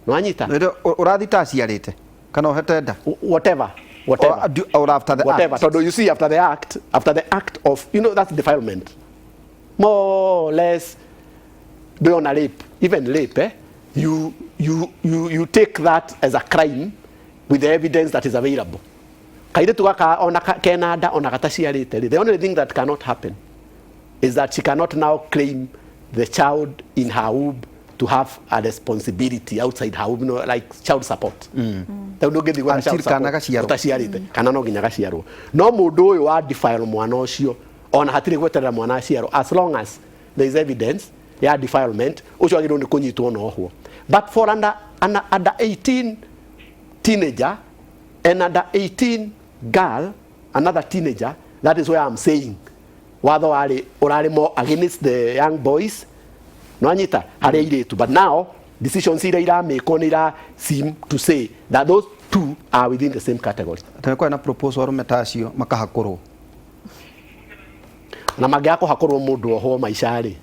no anyita ũrathita aciarĩte kana ũhete nda whatever or after the whatever act tondũ you see after the act of you know that's defilement more or less beyond a rape even rape you take that as a crime with the evidence that is available kairĩtu gaka ona kena nda ona gataciarĩte the only thing that cannot happen is that she cannot now claim the child in her womb to have a responsibility outside her womb, you know, like child support. Tondũ ngĩthi gwa child support utaciarĩte kana no nginya gaciarwo no mũndũ ũyũ wa defile mwana ũcio ona hatirĩ gweterera mwana aciarwo as long as there is evidence ya defilement ũcio agĩrĩirwo nĩ kũnyitwo na ohwo but for under 18 teenager and under 18 girl another teenager that is where I'm saying watho ũrarĩ more against the young boys no anyita harĩa airĩtu but now decisions iria iramĩkwo nĩ ira seem to say that those two are within the same category. Tũmĩkwa na proposal arũme ta acio makahakũrwo na mangĩaga kũhakũrwo mũndũ ohwo maica-rĩ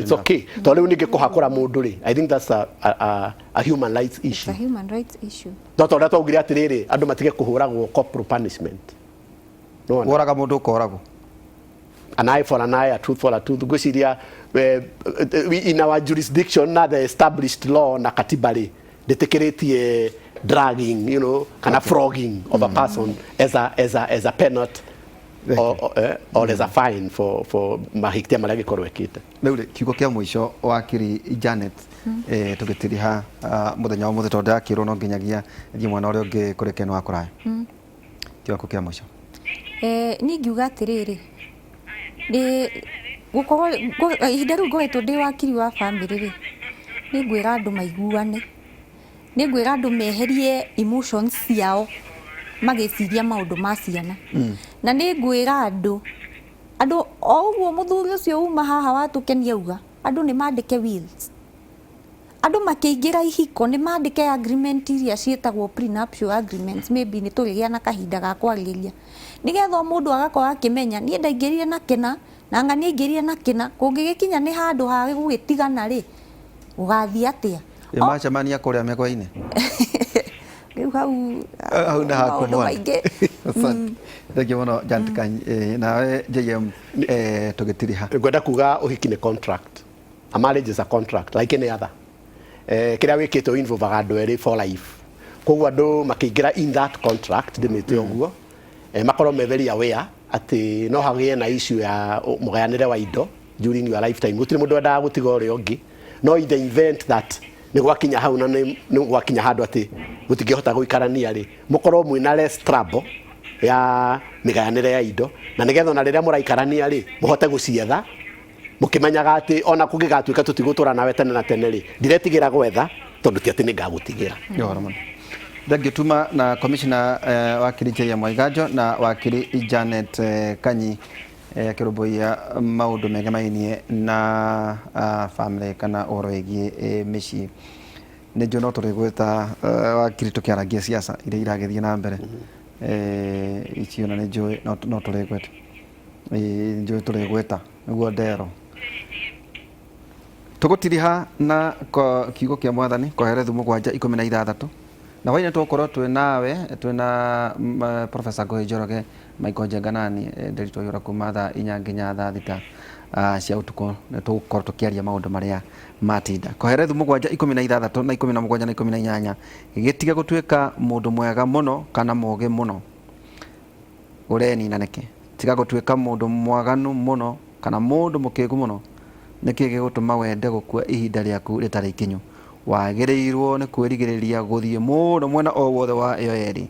it's okay tondũ rĩu ningĩ kũhakũra mũndũ-rĩ I think that's a human rights issue. It's a human rights issue. Tondũ ũrĩa twaugire atĩrĩrĩ andũ matige kũhũragwo corporal punishment woraga mũndũ ũkoragwo an eye for an eye, a tooth for a tooth. Gwĩciria in our jurisdiction na the established law na katiba-rĩ ndĩtĩkĩrĩtie dragging, you know, kana flogging of a person as a penalty or as a fine for mahĩtia marĩa gĩkorwo ekĩte. Rĩu kiugo kĩa mũico wakiri Janet tũgĩtiriha mũthenya wa mũthĩ tondũ ndakĩrwo no nginyagia thiĩ mwena ũrĩa ũngĩ kũrĩ Ken wa kũraya kiugo kĩa mũico niĩ ngiuga atĩrĩrĩ gũkorwo ihinda rĩu ngoretwo ndĩ wakiri wa bamĩrĩ-rĩ nĩ ngwĩra andũ maiguane nĩ ngwĩra andũ meherie emotions ciao magĩciria maũndũ ma ciana na nĩ ngwĩra andũ o ũguo mũthuri ũcio uma haha watũkenia uga andũ nĩ mandĩke wills andũ makĩingĩra ihiko nĩ mandĩke agreement iria ciĩtagwo prenuptial agreements maybe nĩ tũrĩgĩa na kahinda ga kwarĩrĩria nĩgetha mũndũ agakorwo akĩmenya niĩ ndaingĩrire na kĩna na ng'ania aingĩrire na kĩna kũngĩgĩkinya nĩ handũ ha gũgĩtigana-rĩ ũgathiĩ atĩa macemania kũrĩa mĩgwa-inĩ rĩu hau na maũndũ maingĩ thengiũ mũno Janet Kanyi nawe JM tũgĩtiriha ngwenda kuga ũhiki nĩ contract a marriage is a contract like any other kĩrĩa wĩkĩte involvaga andũ erĩ for life koguo andũ makĩingĩra in that contract ndĩmĩte ũguo makorwo me very aware atĩ no hagĩe na issue ya mũgayanĩre wa indo during your lifetime gũtirĩ mũndũ wendaga gũtiga ũrĩa ũngĩ no in the event that nĩ gwakinya hau na nĩ gwakinya handũ atĩ gũtingĩhota gũikarania-rĩ mũkorwo mwĩna less trouble ya mĩgayanĩre ya indo na nĩgetha ona rĩrĩa mũraikarania-rĩ mũhote gũcietha mũkĩmenyaga atĩ ona kũngĩgatuĩka tũtigũtũra nawe tene na tene-rĩ ndiretigĩra gwetha tondũ ti atĩ nĩ ngagũtigĩra. Tuma na Commissioner wakiri JM Mwaiganjo na wakiri Janet Kanyi akĩrũmbũiya maũndũ megemainie na family kana ũhoro wĩgiĩ mĩciĩ nĩ no tũrĩgwĩta wakiri tũkĩaragia siasa iria iragĩthiĩ na mbere icio na nĩ njũĩ no tũrĩgweta njũĩ tũrĩgweta nĩguo ndero tugutiriha na kiugo kia mwathani koherethu 7:16 na waina tukorwo twi nawe twina Professor Ngoyi Njoroge Michael Njenganani nderito yura kuma thaa 4 nginya thaa 6 cia utuko tugukorwo tukiaria maundu maria matinda koherethu 7:16 na 17 na 18 gitige gutuika mundu mwega muno kana mugi muno ureni na neke tiga gutuika mundu mwaganu muno kana mundu mukigu muno niki gigutuma wende gukua ihinda riaku ritari ikinyu wagirirwo ni kwirigiriria guthie muno mwena o wothe wa iyo yeri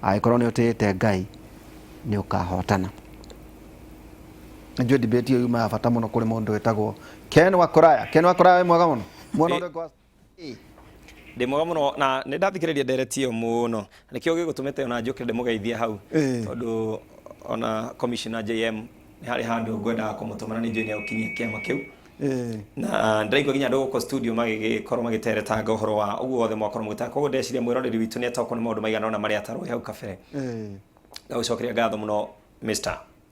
aikorwo ni utite Ngai ni ukahotana njoo debate yo yuma bata muno kuri mundu wetagwo Ken Wakoraya mwega muno muno ndego ndi mwega muno na ni ndathikiriria nderetio muno nikio gigutumite ona njukire ndimugeithia hau tondu ona commissioner JM ni hari handu ngwenda kumutumana ni njoni ukinyia kiama kiu na ndiraigua ginya ndu guko studio magigikorwo magiteretanga uhoro wa uguo othe mwakorwo mugitaka koguo ndeciria mwiroreri witu ni atako ni maundu maigana ona maria atarwo hau kabere ngagucokeria ngatho muno Mr.